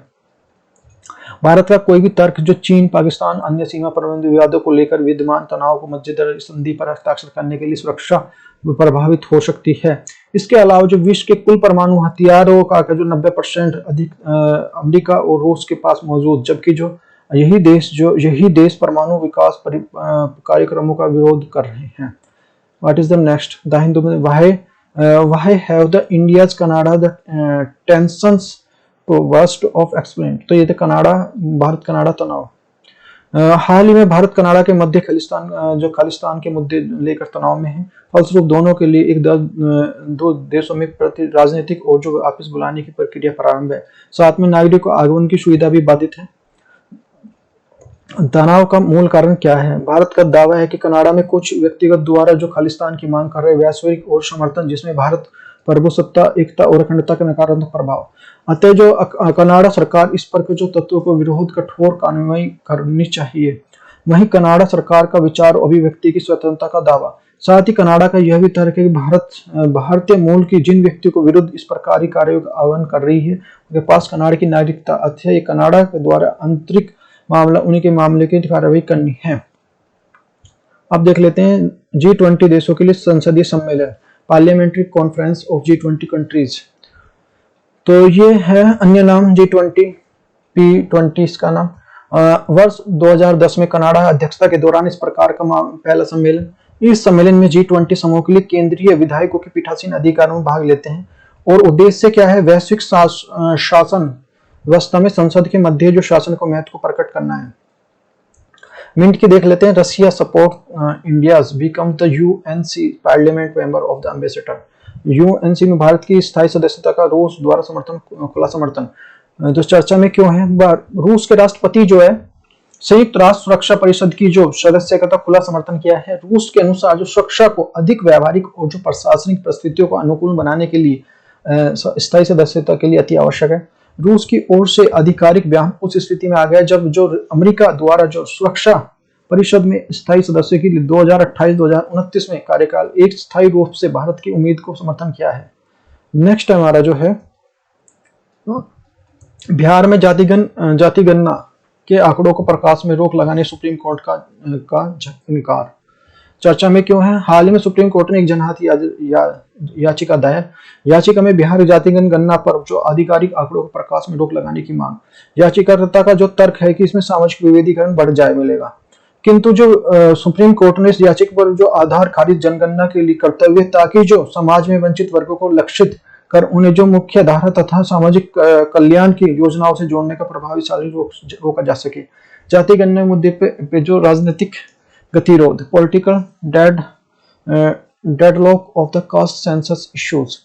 भारत का कोई भी तर्क जो चीन, पाकिस्तान, अन्य सीमा प्रबंध विवादों को लेकर विद्यमान तनाव को मद्देनजर संधि पर हस्ताक्षर करने के लिए सुरक्षा प्रभावित हो सकती है। इसके अलावा जो विश्व के कुल परमाणु हथियारों का जो 90% अधिक अमेरिका और रूस के पास मौजूद, जबकि जो यही देश परमाणु विकास कार्यक्रमों का विरोध कर रहे हैं। What is the next? The Hindu why have the India's Canada the tensions worst of explained? तो ये तो भारत कनाडा तनाव। हाल ही में भारत कनाडा के मध्य खालिस्तान के मुद्दे लेकर तनाव में है। फलस्वरूप दोनों के लिए दो देशों में राजनीतिक और जो वापस बुलाने की प्रक्रिया प्रारंभ है। साथ में नागरिकों आगमन की सुविधा भी बाधित है। तनाव का मूल कारण क्या है? भारत का दावा है कि कनाडा में कुछ व्यक्तिगत द्वारा जो खालिस्तान की मांग कर रहे वैश्विक और समर्थन, जिसमें भारत प्रभुसत्ता, एकता और अखंडता का नकारात्मक प्रभाव। अतः जो कनाडा सरकार इस पर जो तत्वों को विरोध कठोर कार्रवाई करनी चाहिए। वहीं कनाडा सरकार का विचार और अभिव्यक्ति की स्वतंत्रता का दावा। साथ ही कनाडा का यह भी तर्क है कि भारतीय मूल की जिन व्यक्तियों को विरुद्ध इस प्रकार की कार्यों का आह्वान कर रही है उनके पास कनाडा की नागरिकता, अतः कनाडा के द्वारा आंतरिक मामला उन्हीं के मामले की कार्रवाई करनी है। अब देख लेते हैं G20 देशों के लिए संसदीय सम्मेलन, parliamentary conference of G20 countries. तो ये है अन्य नाम G20, P20 इसका नाम। वर्ष 2010 में कनाडा अध्यक्षता के दौरान इस प्रकार का पहला सम्मेलन। इस सम्मेलन में G20 समूह के लिए केंद्रीय विधायकों के पीठासीन अधिकारों में भाग लेते हैं और उद्देश्य क्या है? वैश्विक शासन व्यवस्था में संसद के मध्य जो शासन को महत्व को प्रकट करना है। मिनट की देख लेते हैं। Russia support India's become the UNC parliament member of the ambassador. UNC में भारत की स्थायी सदस्यता का रूस द्वारा खुला समर्थन जो चर्चा में क्यों है? रूस के राष्ट्रपति जो है संयुक्त राष्ट्र सुरक्षा परिषद की जो सदस्यता का खुला समर्थन किया है। रूस के अनुसार जो सुरक्षा को अधिक व्यावहारिक और जो प्रशासनिक परिस्थितियों को अनुकूल बनाने के लिए स्थायी सदस्यता के लिए अति आवश्यक है। रूस की ओर से आधिकारिक बयान उस स्थिति में आ गया जब जो अमेरिका द्वारा जो सुरक्षा परिषद में स्थायी सदस्य के लिए 2028-2029 में कार्यकाल एक स्थायी रूप से भारत की उम्मीद को समर्थन किया है। नेक्स्ट हमारा जो है बिहार में जाति गणना के आंकड़ों को प्रकाश में रोक लगाने सुप्रीम कोर्ट का इनकार। चर्चा में क्यों है? हाल ही में सुप्रीम कोर्ट ने एक जनहित याचिका दायर। याचिका में बिहार जाति गणना पर जो आधिकारिक आंकड़ों को प्रकाश में रोक लगाने की मांग। याचिकाकर्ता का जो तर्क है कि इसमें सामाजिक विभेदीकरण बढ़ जाए मिलेगा, किंतु जो सुप्रीम कोर्ट ने इस याचिका पर जो आधार खारिज जनगणना के लिए करते हुए ताकि जो समाज में वंचित वर्गों को लक्षित कर उन्हें जो मुख्य धारा तथा सामाजिक कल्याण की योजनाओं से जोड़ने का प्रभावशाली रोका जा सके। जाति गणना मुद्दे पे जो राजनीतिक गतिरोध, political deadlock of the caste census issues.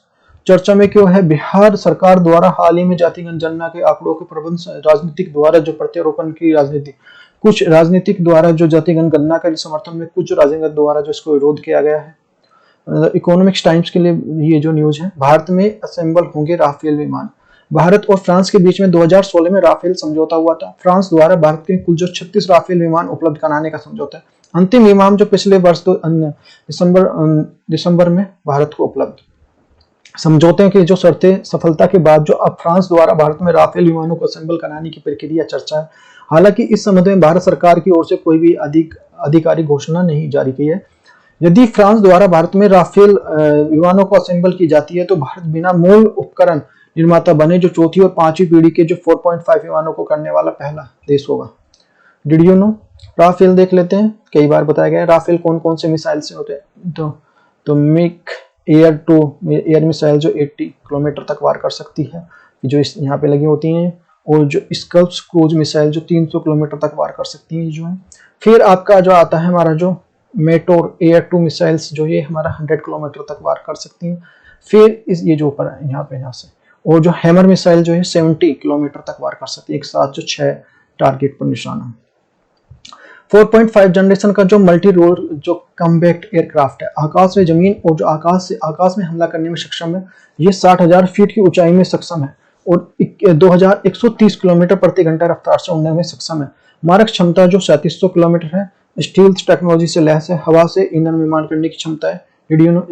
चर्चा में क्यों है? बिहार सरकार द्वारा हाल ही में जाति जनगणना के आंकड़ों के प्रबंध राजनीतिक द्वारा जो प्रत्यारोपण की राजनीति, कुछ राजनीतिक द्वारा जो जाति जनगणना के समर्थन में, कुछ राजनीतिक द्वारा जो इसको विरोध किया गया है। इकोनॉमिक्स टाइम्स के लिए ये जो न्यूज है, भारत में असेंबल होंगे राफेल विमान। भारत और फ्रांस के बीच में 2016 में राफेल समझौता हुआ था। फ्रांस द्वारा भारत के कुल जो 36 राफेल विमान उपलब्ध कराने का समझौता है। अंतिम विमान जो पिछले वर्ष दिसंबर में भारत को उपलब्ध। समझौते की जो शर्तें सफलता के बाद जो अब फ्रांस द्वारा भारत में राफेल विमानों को असेंबल कराने की प्रक्रिया चर्चा है। हालांकि इस संबंध में भारत सरकार की ओर से कोई भी आधिकारिक घोषणा नहीं जारी की है। यदि फ्रांस द्वारा भारत में राफेल विमानों को असेंबल की जाती है तो भारत बिना मूल उपकरण निर्माता बने जो चौथी और पांचवी पीढ़ी के जो 4.5 विमानों को करने वाला पहला देश होगा। Did you no? राफेल देख लेते हैं, कई बार बताया गया है राफेल कौन कौन से मिसाइल से होते हैं। तो मिग एयर मिसाइल जो 80 किलोमीटर तक वार कर सकती है, जो इस यहाँ पे लगी होती हैं, और जो स्कल्प्स क्रूज मिसाइल जो 300 किलोमीटर तक वार कर सकती है जो है। फिर आपका जो आता है हमारा जो मेटोर एयर 2 मिसाइल्स जो ये हमारा 100 किलोमीटर तक वार कर सकती है। फिर ये जो ऊपर है यहाँ से, और जो हैमर मिसाइल जो है 70 किलोमीटर तक वार कर सकती है, एक साथ जो 6 टारगेट पर निशाना। 4.5 जनरेशन का जो मल्टी रोल जो कम्बैक्ट एयरक्राफ्ट है, आकाश में जमीन और जो आकाश में हमला करने में सक्षम है। ये 60,000 फीट की ऊंचाई में सक्षम है और 2130 किलोमीटर प्रति घंटा रफ्तार से उड़ने में सक्षम है। मारक क्षमता जो 3700 किलोमीटर है। स्टील्थ टेक्नोलॉजी से लैस है, हवा से ईंधन निर्माण करने की क्षमता है।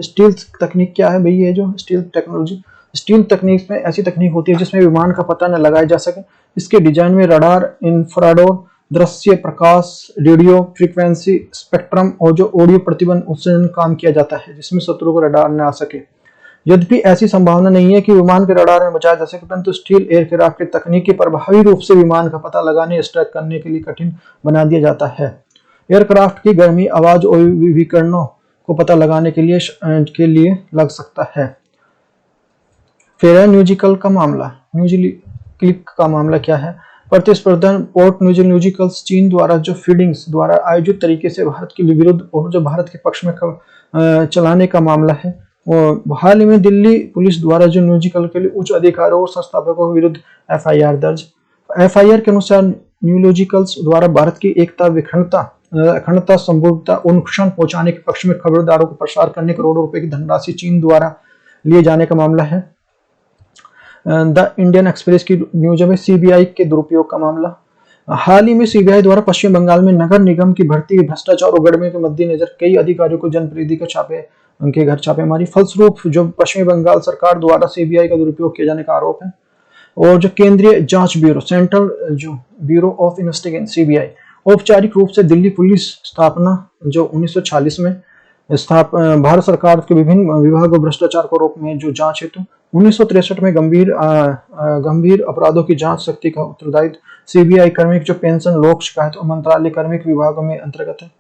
स्टील्थ तकनीक क्या है भाई? ये जो स्टील्थ टेक्नोलॉजी, स्टील तकनीक में ऐसी तकनीक होती है जिसमें विमान का पता न लगाया जा सके। इसके डिजाइन में रडार, इंफ्रारेड, दृश्य प्रकाश, रेडियो फ्रीक्वेंसी स्पेक्ट्रम और जो ऑडियो प्रतिबंध उत्सर्जन काम किया जाता है, जिसमें शत्रु को रडार न आ सके। यद्यपि ऐसी संभावना नहीं है कि विमान के रडार में बचाया जा सके, परंतु स्टील एयरक्राफ्ट की तकनीक की प्रभावी रूप से विमान का पता लगाने, स्ट्रैक करने के लिए कठिन बना दिया जाता है। एयरक्राफ्ट की गर्मी, आवाज और विकिरणों को पता लगाने के लिए लग सकता है। फिर है न्यूजिकल का मामला। न्यूजिक्लिक का मामला क्या है? प्रतिस्पर्धा पोर्ट न्यूजिकल्स चीन द्वारा जो फीडिंग्स द्वारा आयोजित तरीके से भारत के विरुद्ध और जो भारत के पक्ष में चलाने का मामला है। वो हाल ही में दिल्ली पुलिस द्वारा जो न्यूजिकल के लिए उच्च अधिकारियों और संस्थापकों के विरुद्ध FIR दर्ज। FIR के अनुसार न्यूलॉजिकल्स द्वारा भारत की एकता, अखंडता, संपूर्णता और नुकसान पहुंचाने के पक्ष में खबरदारों को प्रसार करने करोड़ों रुपए की धनराशि चीन द्वारा लिए जाने का मामला है। द इंडियन एक्सप्रेस की न्यूज में CBI के दुरुपयोग का मामला। हाल ही में CBI द्वारा पश्चिम बंगाल में नगर निगम की भर्ती, भ्रष्टाचार और गड़बड़ी के मद्देनजर कई अधिकारियों को जनप्रतिनिधि को उनके घर छापेमारी। फलस्वरूप जो पश्चिम बंगाल सरकार द्वारा CBI का दुरुपयोग किए जाने का आरोप है। और जो केंद्रीय जांच ब्यूरो, सेंट्रल जो ब्यूरो ऑफ इन्वेस्टिगेशन CBI, औपचारिक रूप से दिल्ली पुलिस स्थापना जो 1946 में भारत सरकार के विभिन्न विभागों भ्रष्टाचार को रोक में जो जांच हेतु 1963 में गंभीर अपराधों की जांच शक्ति का उत्तरदायित्व CBI कार्मिक जो पेंशन, लोक शिकायत और मंत्रालय कार्मिक विभागों में अंतर्गत है।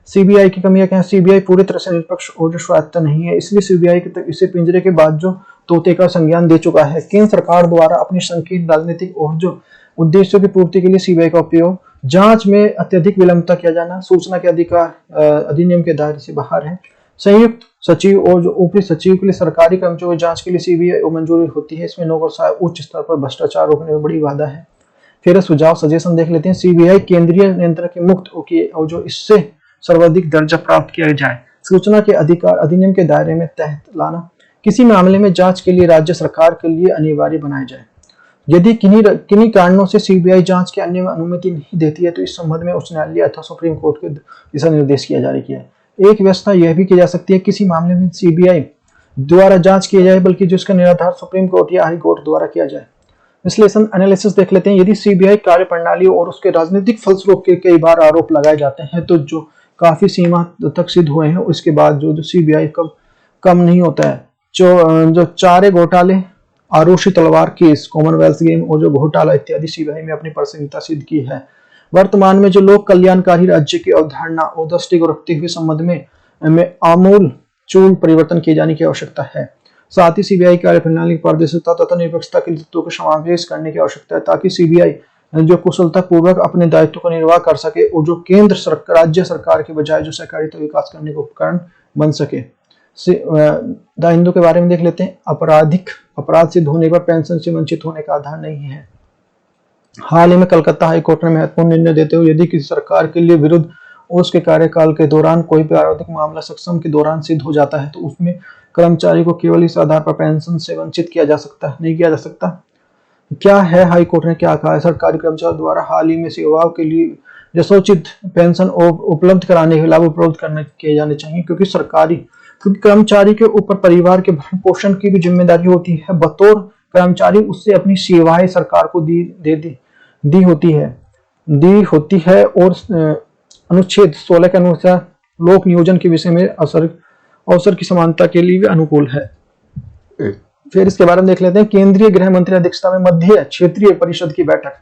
CBI की कमियां क्या है? CBI पूरी तरह से निष्पक्ष और जो स्वायत्त नहीं है, इसलिए CBI इसे पिंजरे के बाद जो तोते का संज्ञान दे चुका है। केंद्र सरकार द्वारा अपनी संकीर्ण राजनीतिक और जो उद्देश्यों की पूर्ति के लिए CBI का उपयोग, जांच में अत्यधिक विलंबता किया जाना, सूचना के अधिकार अधिनियम के दायरे से बाहर है। संयुक्त सचिव और जो ऊपरी सचिव के लिए सरकारी कर्मचारियों की जांच के लिए CBI को मंजूरी होती है। इसमें नौकरशाही उच्च स्तर पर भ्रष्टाचार रोकने में बड़ी बाधा है। फिर सुझाव सजेशन देख लेते हैं। CBI केंद्रीय नियंत्रण के मुक्त और जो इससे सर्वाधिक दर्जा प्राप्त किया जाए, सूचना के अधिकार अधिनियम के दायरे में तहत लाना, किसी मामले में जांच के लिए राज्य सरकार के लिए अनिवार्य बनाया जाए। यदि किन्हीं कारणों से CBI जांच के अन्य अनुमति नहीं देती है तो इस संबंध में उच्च न्यायालय अथवा सुप्रीम कोर्ट के दिशा निर्देश किया जारी किया है। एक व्यवस्था यह भी की जा सकती है किसी मामले में CBI द्वारा जांच किया जाए, बल्कि जिसका निराधार सुप्रीम कोर्ट या हाई कोर्ट द्वारा किया जाए। विश्लेषण एनालिसिस देख लेते हैं। यदि CBI कार्य प्रणाली और उसके राजनीतिक फलस्वरूप के कई बार आरोप लगाए जाते हैं तो जो काफी सीमा तक सिद्ध हुए हैं, उसके बाद जो CBI कम नहीं होता है। जो चारे घोटाले, आरुषि तलवार केस, कॉमनवेल्थ गेम और जो घोटाला इत्यादि CBI में अपनी प्रसिद्धता सिद्ध की है। वर्तमान में जो लोक कल्याणकारी राज्य की अवधारणा और दृष्टि को रखते हुए संबंध में आमूल चूल परिवर्तन किए जाने की आवश्यकता है। साथ ही CBI कार्य प्रणाली की पारदर्शिता तथा निष्पक्षता के तत्वों को समावेश करने की आवश्यकता है, ताकि CBI जो कुशलता पूर्वक अपने दायित्व को निर्वाह कर सके और जो केंद्र राज्य सरकार के बजाय जो सहकारिता विकास करने का उपकरण बन सके। द हिंदू के बारे में देख लेते हैं। अपराध सिद्ध होने पर पेंशन से वंचित होने का आधार नहीं है। हाल ही में कलकत्ता हाई कोर्ट ने महत्वपूर्ण निर्णय देते हुए यदि किसी सरकार के लिए विरुद्ध और उसके कार्यकाल के दौरान कोई भी आपराधिक मामला सक्षम के दौरान सिद्ध हो जाता है तो उसमें कर्मचारी को केवल इस आधार पर पेंशन से वंचित किया जा सकता है, नहीं किया जा सकता। क्या है, हाई कोर्ट ने क्या कहा है? सरकारी कर्मचारियों द्वारा हाल ही में सेवाओं के लिए यथोचित पेंशन उपलब्ध कराने के लाभ उपलब्ध करने किए जाने चाहिए, क्योंकि कर्मचारी के ऊपर परिवार के भरण पोषण की भी जिम्मेदारी होती है। बतौर कर्मचारी उससे अपनी सेवाएं सरकार को दी होती है और अनुच्छेद 16 के अनुसार लोक नियोजन के विषय में अवसर की समानता के लिए भी अनुकूल है। फिर इसके बारे में देख लेते हैं। केंद्रीय गृह मंत्री अध्यक्षता में मध्य क्षेत्रीय परिषद की बैठक।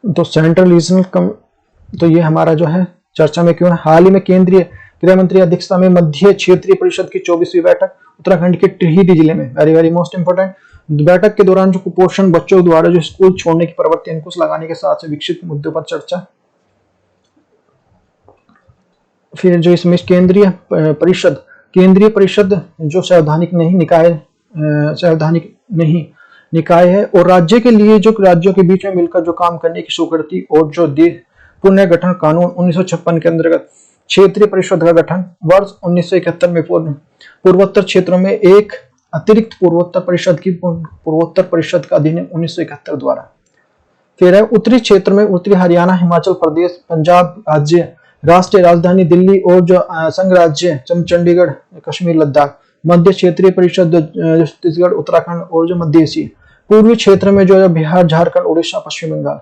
तो सेंट्रल रीजनल तो ये हमारा जो है चर्चा में क्यों है। हाल ही में केंद्रीय गृह मंत्री अध्यक्षता में मध्य क्षेत्रीय परिषद की 24वीं बैठक उत्तराखंड के टिहरी जिले में, वेरी वेरी मोस्ट इंपोर्टेंट। बैठक के दौरान जो कुपोषण, बच्चों द्वारा जो स्कूल छोड़ने की प्रवृत्ति, अंकुश लगाने के साथ विकसित मुद्दों पर चर्चा। फिर जो इसमें केंद्रीय परिषद जो संवैधानिक निकाय है और राज्य के लिए जो राज्यों के बीच में मिलकर जो काम करने की स्वीकृति और जो पुनर्गठन कानून 1956 के अंतर्गत क्षेत्रीय परिषद का गठन। वर्ष 1971 में पूर्वोत्तर क्षेत्रों में एक अतिरिक्त पूर्वोत्तर परिषद का अधिनियम 1971 द्वारा। फिर है उत्तरी क्षेत्र में उत्तरी हरियाणा, हिमाचल प्रदेश, पंजाब राज्य, राष्ट्रीय राजधानी दिल्ली और जो संघ राज्य चंडीगढ़, कश्मीर, लद्दाख। मध्य क्षेत्रीय परिषद छत्तीसगढ़, उत्तराखंड और जो मध्य एशिया। पूर्वी क्षेत्र में जो बिहार, झारखंड, उड़ीसा, पश्चिम बंगाल।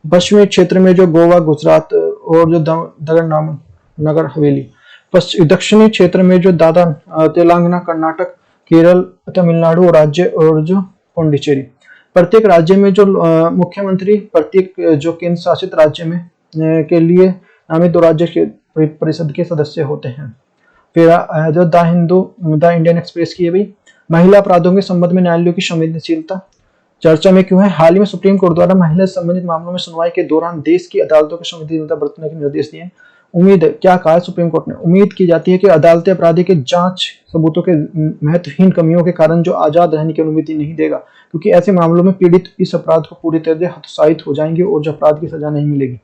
पश्चिमी क्षेत्र में जो गोवा, गुजरात और जो दमन नगर हवेली। दक्षिणी क्षेत्र में जो दादरा, तेलंगाना, कर्नाटक, केरल, तमिलनाडु राज्य और जो पुडुचेरी। प्रत्येक राज्य में जो मुख्यमंत्री प्रत्येक जो केंद्र शासित राज्य में के लिए नामित 2 राज्य के परिषद के सदस्य होते हैं। फिर जो द इंडियन एक्सप्रेस की है भाई, महिला अपराधों के संबंध में न्यायालयों की संवेदनशीलता चर्चा में क्यों है। हाल ही में सुप्रीम कोर्ट द्वारा महिला से संबंधित मामलों में सुनवाई के दौरान देश की अदालतों की संवेदनशीलता बरतने के निर्देश दिए। क्या कहा है सुप्रीम कोर्ट ने? उम्मीद की जाती है कि अदालतें अपराधी के जांच सबूतों के महत्वहीन कमियों के कारण जो आजाद रहने की अनुमति नहीं देगा, क्योंकि ऐसे मामलों में पीड़ित इस अपराध को पूरी तरह से हतोत्साहित हो जाएंगे और जो अपराध की सजा नहीं मिलेगी।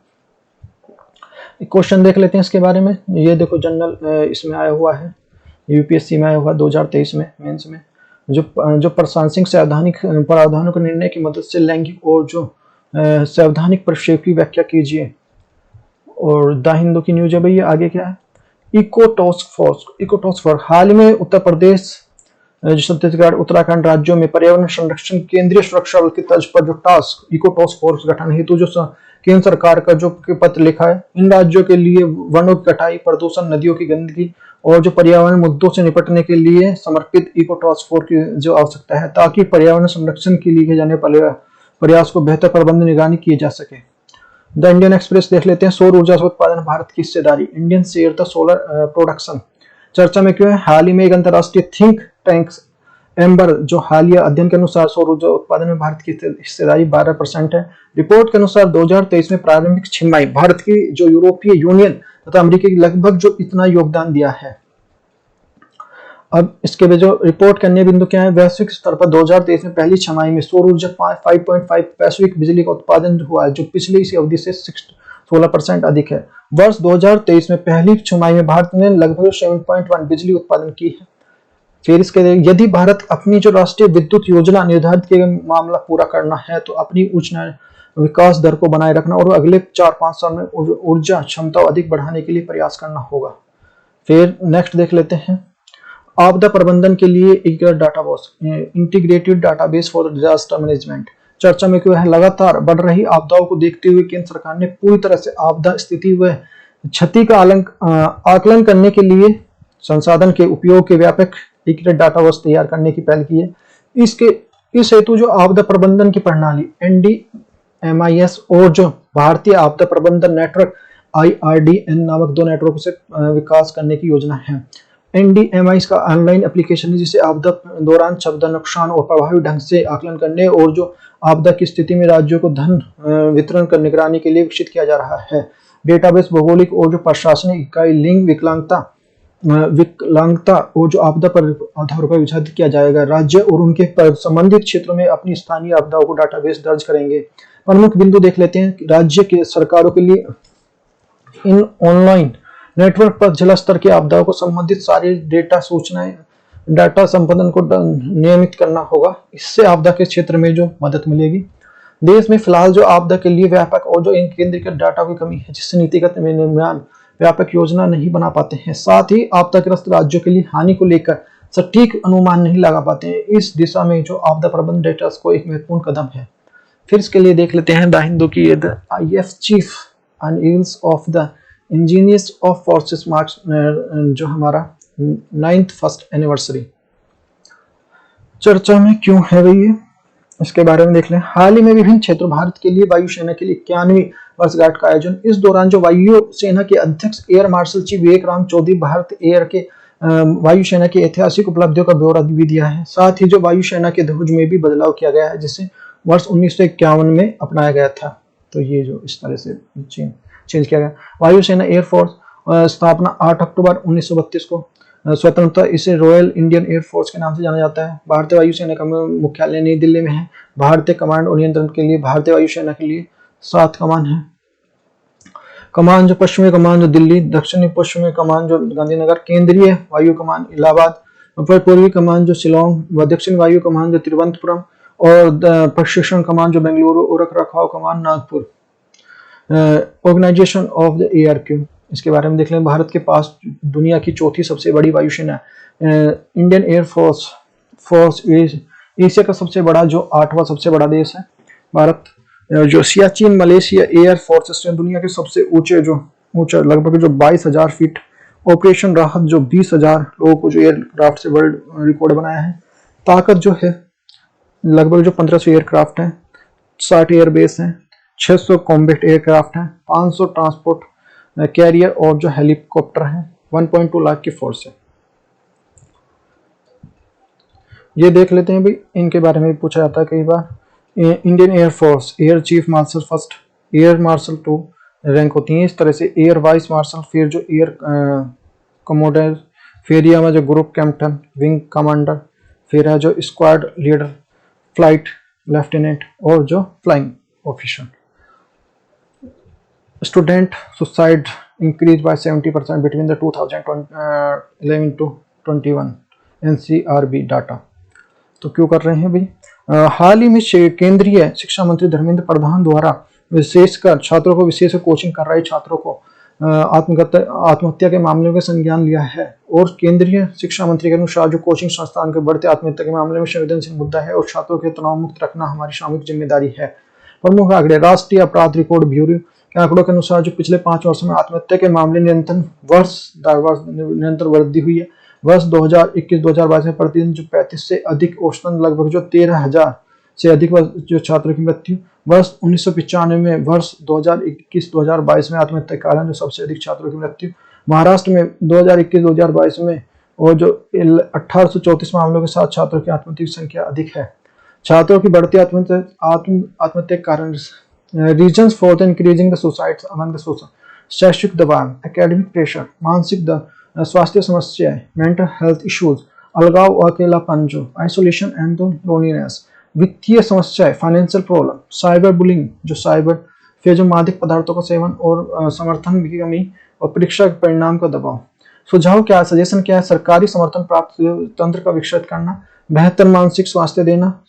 क्वेश्चन देख लेते हैं इसके बारे में। ये देखो जनरल इसमें आया हुआ है, यूपीएससी में आया हुआ 2023 में मेंस में। जो प्रशासनिक संवैधानिक प्रावधानों के निर्णय की मदद से लैंगिक और जो संवैधानिक प्रक्षेप की व्याख्या कीजिए। और द हिंदू की न्यूज है भाई, आगे क्या है। इको टास्क फोर्स हाल ही में उत्तर प्रदेश, छत्तीसगढ़, उत्तराखंड राज्यों में पर्यावरण संरक्षण केंद्रीय सुरक्षा बल की तर्ज पर जो इको टास्क फोर्स गठन हेतु जो केंद्र सरकार का जो पत्र लिखा है। इन राज्यों के लिए वनों की कटाई, प्रदूषण, नदियों की गंदगी और जो पर्यावरण मुद्दों से निपटने के लिए समर्पित इको टास्क फोर्स की जो आवश्यकता है, ताकि पर्यावरण संरक्षण के लिए किए जाने वाले प्रयास को बेहतर प्रबंध निगरानी किए जा सके। द इंडियन एक्सप्रेस देख लेते हैं। सौर ऊर्जा से उत्पादन भारत की हिस्सेदारी, Indian share the solar production चर्चा में क्यों है। हाल ही में एक अंतरराष्ट्रीय थिंक टैंक एम्बर जो हालिया अध्ययन के अनुसार सौर ऊर्जा उत्पादन में भारत की हिस्सेदारी 12% है। रिपोर्ट के अनुसार 2023 में प्रारंभिक छिमाही भारत की जो यूरोपीय यूनियन तथा अमेरिका की लगभग जो इतना योगदान दिया है। अब इसके जो रिपोर्ट करने बिंदु क्या है। वैश्विक स्तर पर 2023 में पहली छमाही में सौर ऊर्जा 5.5 वैश्विक बिजली का उत्पादन हुआ है, जो पिछली इसी अवधि से 16% अधिक है। वर्ष 2023 में पहली छमाही में भारत ने लगभग 7.1 बिजली उत्पादन की है। फिर इसके यदि भारत अपनी जो राष्ट्रीय विद्युत योजना निर्धारित किए गए मामला पूरा करना है तो अपनी उच्च विकास दर को बनाए रखना और अगले 4-5 साल में ऊर्जा क्षमता अधिक बढ़ाने के लिए प्रयास करना होगा। फिर नेक्स्ट देख लेते हैं। आपदा प्रबंधन के लिए एक database, integrated database for disaster management चर्चा में क्यों है। लगातार बढ़ रही आपदाओं को देखते हुए केंद्र सरकार ने पूरी तरह से आपदा स्थिति व क्षति का आकलन करने के लिए संसाधन के उपयोग के व्यापक इंटीग्रेटेड डाटाबेस तैयार करने की पहल की है। इस हेतु जो आपदा प्रबंधन की प्रणाली NDMIS और जो भारतीय आपदा प्रबंधन नेटवर्क IRDN नामक 2 नेटवर्क से विकास करने की योजना है। NDMIS का ऑनलाइन एप्लीकेशन है जिसे आपदा दौरान आपदा नुकसान और प्रभावी ढंग से आकलन करने और जो आपदा की स्थिति में राज्यों को धन वितरण कर निगरानी के लिए विकसित किया जा रहा है। डेटाबेस भौगोलिक और जो प्रशासनिक इकाई, लिंग, विकलांगता विकलांगता और जो आपदा पर आधारों पर विचार किया जाएगा। राज्य और उनके संबंधित क्षेत्रों में अपनी स्थानीय आपदाओं को डाटाबेस दर्ज करेंगे। प्रमुख बिंदु देख लेते हैं। राज्य के सरकारों के लिए इन ऑनलाइन नेटवर्क पर जिला स्तर की आपदाओं को संबंधित सारे डेटा सूचनाएं डाटा संपादन को नियमित करना होगा। इससे आपदा के क्षेत्र में जो मदद मिलेगी। देश में फिलहाल जो आपदा के लिए व्यापक और जो इन केंद्रीकृत डाटा की कमी है, जिससे नीतिगत निर्माण व्यापक योजना नहीं बना पाते हैं। साथ ही आपदाग्रस्त राज्यों के लिए हानि को लेकर सटीक अनुमान नहीं लगा पाते हैं। इस दिशा में जो आपदा प्रबंधन डेटा को एक महत्वपूर्ण कदम है। फिर इसके लिए देख लेते हैं द हिंदू की IAF chief and of the engineers of forces March जो हमारा 9th फर्स्ट एनिवर्सरी चर्चा में क्यों है भाई, इसके बारे में देख लें। हाल ही में विभिन्न क्षेत्रों भारत के लिए वायुसेना के लिए 91वीं वर्षगांठ का आयोजन। इस दौरान जो वायु सेना के अध्यक्ष एयर मार्शल चीफ विवेक राम चौधरी भारत एयर के वायुसेना की ऐतिहासिक उपलब्धियों का ब्यौरा भी दिया है। साथ ही जो वायुसेना के ध्वज में भी बदलाव किया गया है, जिसे वर्ष 1951 में अपनाया गया था। तो ये जो इस तरह से चेंज किया गया। वायुसेना एयरफोर्स स्थापना 8 अक्टूबर 1932 को। स्वतंत्रता इसे रॉयल इंडियन एयरफोर्स के नाम से जाना जाता है। भारतीय वायुसेना का मुख्यालय नई दिल्ली में है। भारतीय कमांड और नियंत्रण के लिए भारतीय वायुसेना के लिए 7 कमान है। कमान जो पश्चिमी कमान जो दिल्ली, दक्षिणी पश्चिमी कमान जो गांधीनगर, केंद्रीय वायु कमान इलाहाबाद, पूर्वी कमान जो शिलोंग व दक्षिण वायु कमान जो तिरुवनंतपुरम और प्रशिक्षण कमान जो बेंगलुरु और रखरखाव कमान Nagpur. Organisation of the ARQ, इसके बारे में देख लें। भारत के पास दुनिया की चौथी सबसे बड़ी वायुसेना इंडियन एयरफोर्स एशिया का सबसे बड़ा जो 8वां सबसे बड़ा देश है भारत। जो सियाचिन मलेशिया एयर फोर्सेस है दुनिया के सबसे ऊंचा लगभग जो 22,000 फीट। ऑपरेशन राहत जो 20,000 लोगों को जो एयरक्राफ्ट से वर्ल्ड रिकॉर्ड बनाया है। ताकत जो है लगभग जो 1500 एयरक्राफ्ट है, 60 एयरबेस हैं, 600 कॉम्बैट एयरक्राफ्ट हैं, 500 ट्रांसपोर्ट कैरियर और जो हेलीकॉप्टर है, 1.2 लाख की फोर्स है। ये देख लेते हैं भाई, इनके बारे में पूछा जाता है कई बार। Indian air force air chief marshal first, air marshal 2 rank होती है। इस तरह से एयर वाइस मार्शल, फिर जो एयर कमोडर, फिर यह जो ग्रुप कैप्टन, विंग कमांडर, फिर है जो स्क्वाड लीडर, फ्लाइट लेफ्टिनेंट और जो flying officer. Student suicide increased by 70% between the 2011 to 21 NCRB data. तो क्यों कर रहे हैं भाई? हाल ही में केंद्रीय शिक्षा मंत्री धर्मेंद्र प्रधान द्वारा विशेषकर छात्रों को विशेष कोचिंग कर रहे छात्रों को आत्महत्या के मामले में संज्ञान लिया है। और केंद्रीय शिक्षा मंत्री के अनुसार जो कोचिंग संस्थान के बढ़ते आत्महत्या के मामले में संवेदनशील मुद्दा है और छात्रों के तनाव मुक्त रखना हमारी सामूहिक जिम्मेदारी है। प्रमुख आंकड़े। राष्ट्रीय अपराध रिकॉर्ड ब्यूरो के आंकड़ों के अनुसार जो पिछले 5 वर्षों में आत्महत्या के मामले निरंतर वृद्धि हुई है। वर्ष 2021-2022 में प्रतिदिन जो 35 से अधिक औसतन लगभग जो 13,000 से अधिक जो छात्रों की मृत्यु। वर्ष 1995 में वर्ष 2021-2022 में आत्महत्या के कारण जो सबसे अधिक छात्रों की मृत्यु। महाराष्ट्र में 2021-2022 में और जो 1834 मामलों के साथ छात्रों की आत्महत्या की संख्या अधिक है। छात्रों की बढ़ती आत्महत्या के कारण। Reasons for the increasing the suicides among the social, शैक्षिक दबाव, एकेडमिक प्रेशर, मानसिक स्वास्थ्य समस्याएं, मेंटल हेल्थ इश्यूज, अलगाव और अकेलापन जो आइसोलेशन एंड द लोनलीनेस, वित्तीय समस्याएं, फाइनेंशियल प्रॉब्लम, साइबर बुलिंग जो साइबर, फिर जो मादक पदार्थों का सेवन और समर्थन की कमी और परीक्षा के परिणाम का दबाव। सुझाव क्या है, सजेशन क्या है? सरकारी समर्थन प्राप्त तंत्र का विकसित करना, बेहतर मानसिक स्वास्थ्य देना,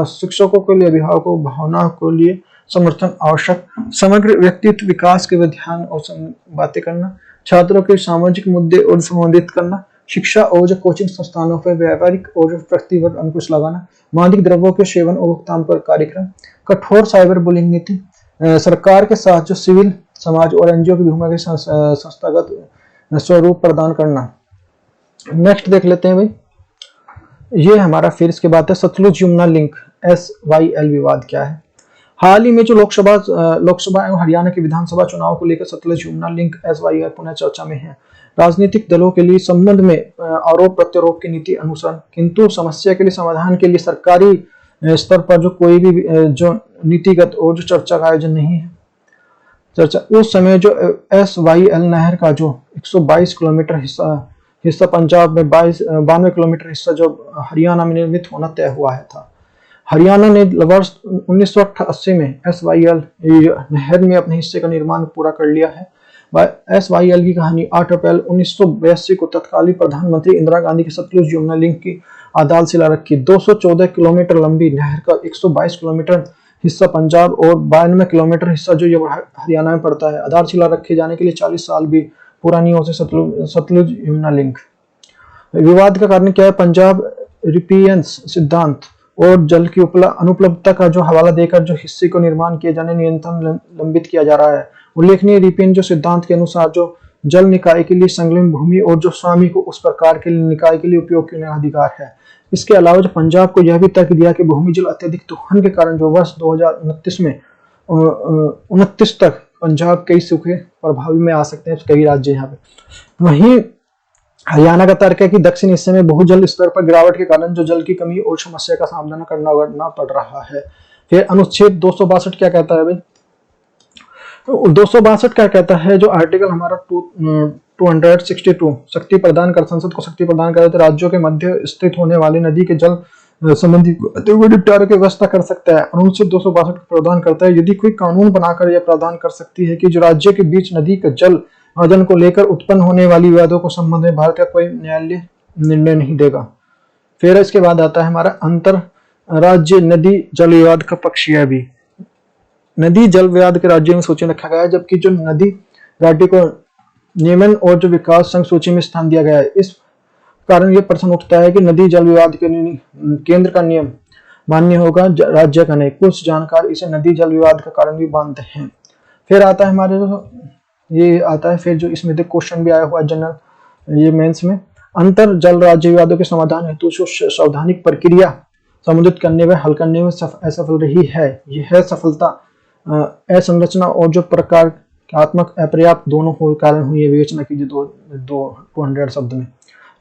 शिक्षकों के लिए अभिभावकों भावना के लिए समर्थन आवश्यक, समग्र व्यक्तित्व विकास के ध्यान और बातें करना, छात्रों के सामाजिक मुद्दे और संबोधित करना, शिक्षा और जो कोचिंग संस्थानों पर व्यावहारिक और प्रतिवर्ग अंकुश लगाना, मादक द्रव्यों के सेवन और रोकथाम पर कार्यक्रम, कठोर साइबर बुलिंग नीति, सरकार के साथ जो सिविल समाज और NGO की भूमिका के संस्थागत स्वरूप प्रदान करना। नेक्स्ट देख लेते हैं भाई, ये हमारा फिर इसके बाद है सतलुज यमुना लिंक SYL विवाद क्या है। हाल ही में जो लोकसभा एवं हरियाणा के विधानसभा चुनाव को लेकर सतलुज यमुना लिंक SYL पुनः चर्चा में है। राजनीतिक दलों के लिए संबंध में आरोप प्रत्यारोप की नीति अनुसार, किंतु समस्या के लिए समाधान के लिए सरकारी स्तर पर जो कोई भी जो नीतिगत और जो चर्चा का आयोजन नहीं है। चर्चा उस समय जो SYL नहर का जो 122 किलोमीटर हिस्सा हिस्सा पंजाब में 92 किलोमीटर हिस्सा जो हरियाणा में निर्मित होना तय हुआ है था। हरियाणा ने वर्ष 1988 में SYL नहर में अपने हिस्से का निर्माण पूरा कर लिया है। SYL की कहानी 8 अप्रैल 1982 को तत्कालीन प्रधानमंत्री इंदिरा गांधी की सतलुज यमुना लिंक की आधारशिला रखी। 214 किलोमीटर लंबी नहर का 122 किलोमीटर हिस्सा पंजाब और 92 किलोमीटर हिस्सा जो हरियाणा में पड़ता है। आधारशिला रखे जाने के लिए 40 साल भी पूरा नहीं हो सके सतलुज यमुना लिंक। विवाद का कारण क्या है? पंजाब रिपियंस सिद्धांत और जल की अनुपलब्धता का जो हवाला देकर जो हिस्से को निर्माण किए जाने नियंत्रण लंबित किया जा रहा है। उल्लेखनीय रिपियन जो सिद्धांत के अनुसार जो जल निकाय के लिए संलग्न भूमि और जो स्वामी को उस प्रकार के निकाय के लिए उपयोग करने का अधिकार है। इसके अलावा जो पंजाब को यह भी तर्क दिया कि भूमि जल अत्यधिक दोहन के कारण जो वर्ष 2029 में 29 तक पंजाब कई सूखे प्रभावी में आ सकते हैं, कई राज्य यहाँ पे। वहीं हरियाणा का तर्क है कि दक्षिण हिस्से में भूजल स्तर पर गिरावट के कारण जो जल की कमी और समस्या का सामना करना पड़ रहा है। फिर अनुच्छेद 262 क्या कहता है भाई? 262 क्या कहता है? जो आर्टिकल हमारा 262 शक्ति प्रदान कर संसद को शक्ति प्रदान करते राज्यों के मध्य स्थित होने वाली नदी के जल संबंधी निपटारे की व्यवस्था कर सकता है। अनुच्छेद 262 प्रदान करता है यदि कोई कानून बनाकर यह प्रदान कर सकती है कि जो राज्य के बीच नदी के जल विभाजन को लेकर उत्पन्न होने वाली विवादों को संबंध में भारत का कोई न्यायालय निर्णय नहीं देगा। फिर इसके बाद आता है हमारा अंतर राज्य नदी जल विवाद का पक्षीय भी। नदी जल विवाद के राज्य में सूची में रखा गया है, जबकि जो नदी राज्य को नियमन और जो विकास संघ सूची में स्थान दिया गया है। इस कारण यह प्रश्न उठता है कि नदी जल विवाद के केंद्र का नियम मान्य होगा, राज्य का नहीं। कुछ जानकार इसे नदी जल विवाद का कारण भी मानते हैं। फिर आता है हमारे ये आता है फिर जो इसमें क्वेश्चन भी आया हुआ जनरल ये मेंस में, अंतर जल राज्य विवादों के समाधान हेतु जो संवैधानिक प्रक्रिया समुचित करने में हल करने में असफल रही है। यह सफलता असंरचना और जो प्रकारात्मक अपर्याप्त दोनों को कारण हुई है। विवेचना कीजिए 200 शब्द में।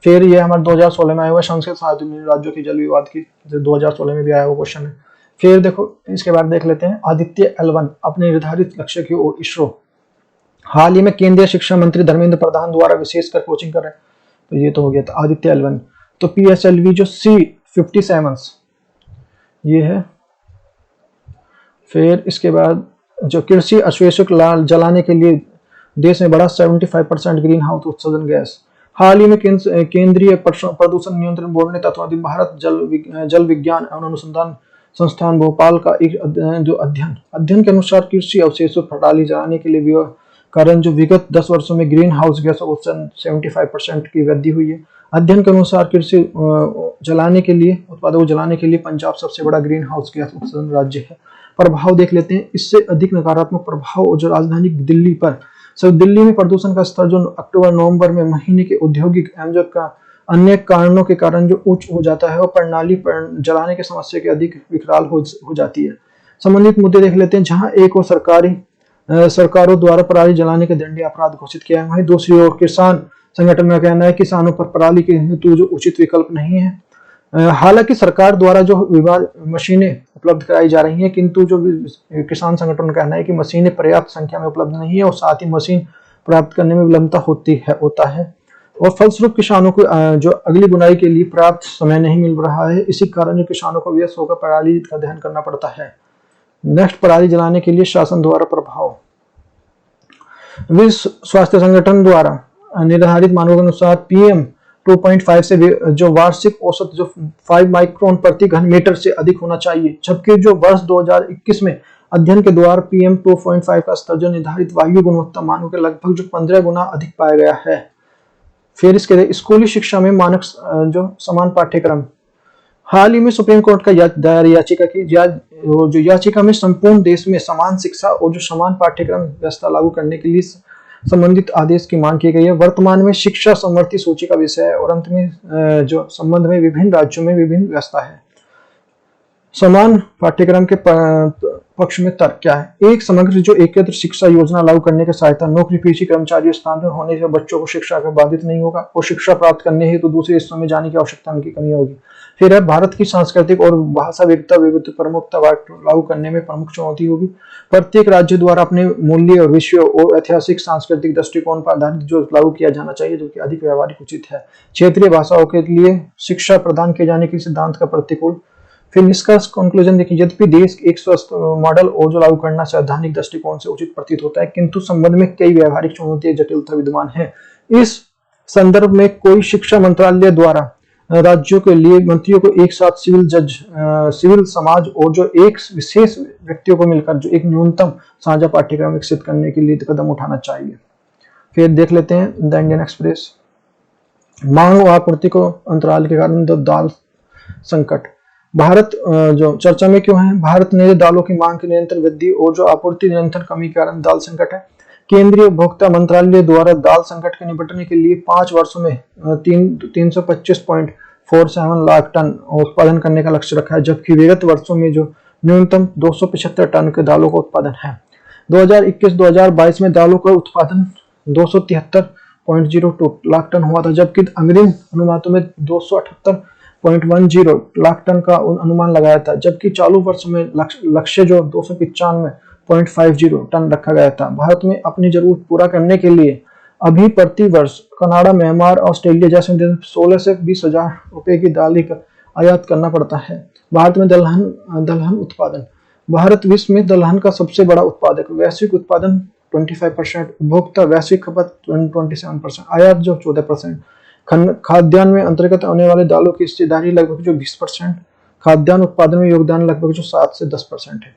फिर ये हमारे 2016 में आया हुआ संसद साहित्य में राज्यों की जल विवाद की 2016 में भी आया हुआ क्वेश्चन है। फिर देखो इसके बाद देख लेते हैं आदित्य L1 अपने निर्धारित लक्ष्य की ओर इसरो। हाल ही में केंद्रीय शिक्षा मंत्री धर्मेंद्र प्रधान द्वारा विशेषकर कोचिंग कर रहे हैं, तो ये तो हो गया था आदित्य L1। तो PSLV जो C57 ये है। फिर इसके बाद जो कृषि अवशेषों जलाने के लिए देश में बढ़ा 75% ग्रीन हाउस उत्सर्जन गैस। हाल ही में केंद्रीय प्रदूषण नियंत्रण बोर्ड ने तत्वाधीन भारत जल विज्ञान एवं अनुसंधान संस्थान भोपाल का एक जो अध्ययन के अनुसार कृषि अवशेषों पराली जलाने के लिए कारण जो विगत 10 वर्षों में ग्रीन हाउस गैस उत्सर्जन 75% की वृद्धि हुई है। अध्ययन के अनुसार कृषि जलाने के लिए उत्पादों को जलाने के लिए पंजाब सबसे बड़ा ग्रीन हाउस गैस उत्सर्जन राज्य है। प्रभाव देख लेते हैं। इससे अधिक नकारात्मक प्रभाव जो राजधानी दिल्ली पर, सब दिल्ली में प्रदूषण का स्तर जो अक्टूबर-नवंबर में महीने के औद्योगिक एवं का अन्य कारणों के कारण जो उच्च हो जाता है और प्रणाली पर जलाने की समस्या के अधिक विकराल हो जाती है। संबंधित मुद्दे देख लेते हैं। जहां एक और सरकारों द्वारा पराली जलाने के दंडनीय अपराध घोषित किया है, वहीं दूसरी ओर किसान संगठन का कहना है किसानों पर पराली के हेतु जो उचित विकल्प नहीं है। हालांकि सरकार द्वारा जो मशीनें उपलब्ध कराई जा रही हैं, किंतु जो किसान संगठन का कहना है कि मशीनें पर्याप्त संख्या में उपलब्ध नहीं है और साथ ही मशीन प्राप्त करने में विलंबता होता है और फलस्वरूप किसानों को जो अगली बुनाई के लिए पर्याप्त समय नहीं मिल रहा है। इसी कारण जो किसानों को व्यस्त होकर पराली का दहन करना पड़ता है। नेक्स्ट, पराली जलाने के लिए शासन द्वारा प्रभाव। विश्व स्वास्थ्य संगठन द्वारा निर्धारित मानकों के अनुसार PM 2.5 से जो वार्षिक औसत जो 5 माइक्रोन प्रति घन मीटर से अधिक होना चाहिए, जबकि जो वर्ष 2021 में अध्ययन के द्वारा PM 2.5 का स्तर जो निर्धारित वायु गुणवत्ता मानकों के लगभग जो 15 गुना अधिक पाया गया है। फिर इसके स्कूली शिक्षा में मानक जो समान पाठ्यक्रम। हाल ही में सुप्रीम कोर्ट का दायर याचिका में संपूर्ण देश में समान शिक्षा और जो समान पाठ्यक्रम व्यवस्था लागू करने के लिए संबंधित आदेश की मांग की गई है। वर्तमान में शिक्षा समवर्ती सूची का विषय है और अंत में जो संबंध में विभिन्न राज्यों में विभिन्न व्यवस्था है। समान पाठ्यक्रम के पक्ष में तर्क क्या है? एक समग्र जो एकत्र शिक्षा योजना लागू करने की सहायता नौकरी पेशी कर्मचारी स्थान पर होने से बच्चों को शिक्षा का बाधित नहीं होगा और शिक्षा प्राप्त करने हेतु तो दूसरे हिस्सों में जाने की आवश्यकता उनकी कमी होगी। फिर है भारत की सांस्कृतिक और भाषा विविधता प्रमुखता लागू करने में प्रमुख चुनौती होगी। प्रत्येक राज्य द्वारा अपने मूल्य और विषय और ऐतिहासिक सांस्कृतिक दृष्टिकोण पर आधारित जो लागू किया जाना चाहिए जो कि अधिक व्यवहारिक उचित है। क्षेत्रीय भाषाओं के लिए शिक्षा प्रदान किए जाने के सिद्धांत का प्रतिकूल। फिर निष्कर्ष कंक्लूजन देखिए, यद्यपि देश एक स्वस्थ मॉडल और जो लागू करना सैद्धांतिक दृष्टिकोण से उचित प्रतीत होता है, किंतु संबंध में कई व्यवहारिक चुनौतियां जटिलता विद्यमान है। इस संदर्भ में कोई शिक्षा मंत्रालय द्वारा राज्यों के लिए मंत्रियों को एक साथ सिविल समाज और जो एक विशेष व्यक्तियों को मिलकर जो एक न्यूनतम साझा पाठ्यक्रम विकसित करने के लिए कदम उठाना चाहिए। फिर देख लेते हैं द इंडियन एक्सप्रेस, मांग और आपूर्ति को अंतराल के कारण दाल संकट। भारत जो चर्चा में क्यों है? भारत ने दालों की मांग की निरंतर वृद्धि और जो आपूर्ति निरंतर कमी के कारण दाल संकट है। केंद्रीय उपभोक्ता मंत्रालय द्वारा दाल संकट के निपटने के लिए 5 वर्षों में 325.47 लाख टन उत्पादन करने का लक्ष्य रखा है, जबकि विगत वर्षों में जो न्यूनतम 275 टन के दालों का उत्पादन है। 2021-2022 में दालों का उत्पादन 273.02 लाख टन हुआ था, जबकि अग्रिम अनुमानों में 278.10 लाख टन का अनुमान लगाया था, जबकि चालू वर्ष में लक्ष्य जो 295.50 टन रखा गया था। भारत में अपनी जरूरत पूरा करने के लिए अभी प्रति वर्ष कनाडा, म्यांमार, ऑस्ट्रेलिया जैसे 16 से 20 हजार रुपए की दाल का आयात करना पड़ता है। भारत में दलहन उत्पादन, भारत विश्व में दलहन का सबसे बड़ा उत्पादक, वैश्विक उत्पादन 25%, उपभोक्ता वैश्विक खपत 27%, आयात जो 14%। खाद्यान्न में अंतर्गत आने वाले दालों की हिस्सेदारी लगभग जो 20%, खाद्यान्न उत्पादन में योगदान लगभग जो 7 से 10% है।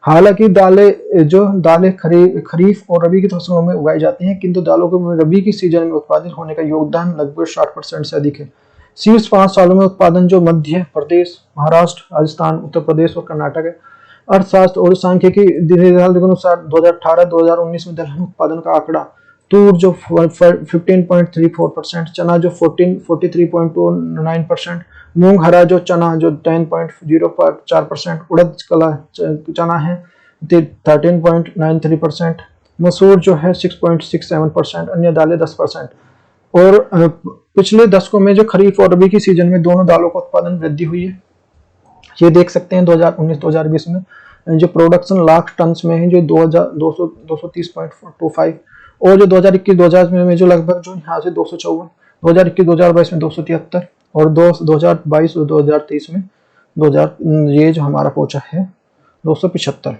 हालांकि दालें खरीफ और रबी की फसलों में उगाई जाती हैं, किंतु दालों को रबी की सीजन में उत्पादित होने का योगदान लगभग 60% से अधिक है। शीर्ष 5 सालों में उत्पादन जो मध्य प्रदेश, महाराष्ट्र, राजस्थान, उत्तर प्रदेश और कर्नाटक है। अर्थशास्त्र और सांख्यिकी के अनुसार 2018-2019 में दलहन उत्पादन का आंकड़ा तूर जो 15.34%, चना जो 43.29%, मूंग हरा जो चना जो 10.04%, उड़द कला चना है 13.93%, मसूर जो है 6.67%, अन्य दालें 10%। और पिछले दशकों में जो खरीफ और रबी की सीजन में दोनों दालों का उत्पादन वृद्धि हुई है। ये देख सकते हैं 2019-2020 में जो प्रोडक्शन लाख टन में है जो 230.25 और जो 2021-2022 में जो लगभग जो यहाँ से 254, 2021-2022 में 273 और 2022-2023 में 2000 ये जो हमारा पहुंचा है 275।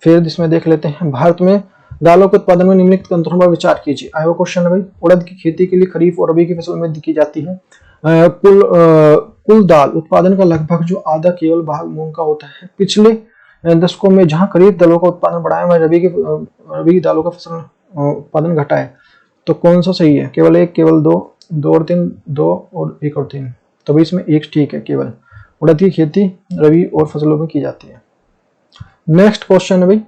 फिर इसमें देख लेते हैं भारत में दालों के उत्पादन में निम्नलिखित तंत्रों पर विचार कीजिए। आया क्वेश्चन है भाई, उड़द की खेती के लिए खरीफ और रबी की फसल में की जाती है। कुल दाल उत्पादन का लगभग जो आधा केवल भाग मूंग का होता है। पिछले दशकों में जहां खरीफ दालों का उत्पादन बढ़ाया वहीं रबी की दालों का फसल उत्पादन घटा है। तो कौन सा सही है? केवल एक, केवल दो, 2 और 3, 2 और 1 और 3। तो भाई इसमें एक ठीक है, केवल उड़द की खेती रबी और फसलों में की जाती है। नेक्स्ट क्वेश्चन है भाई,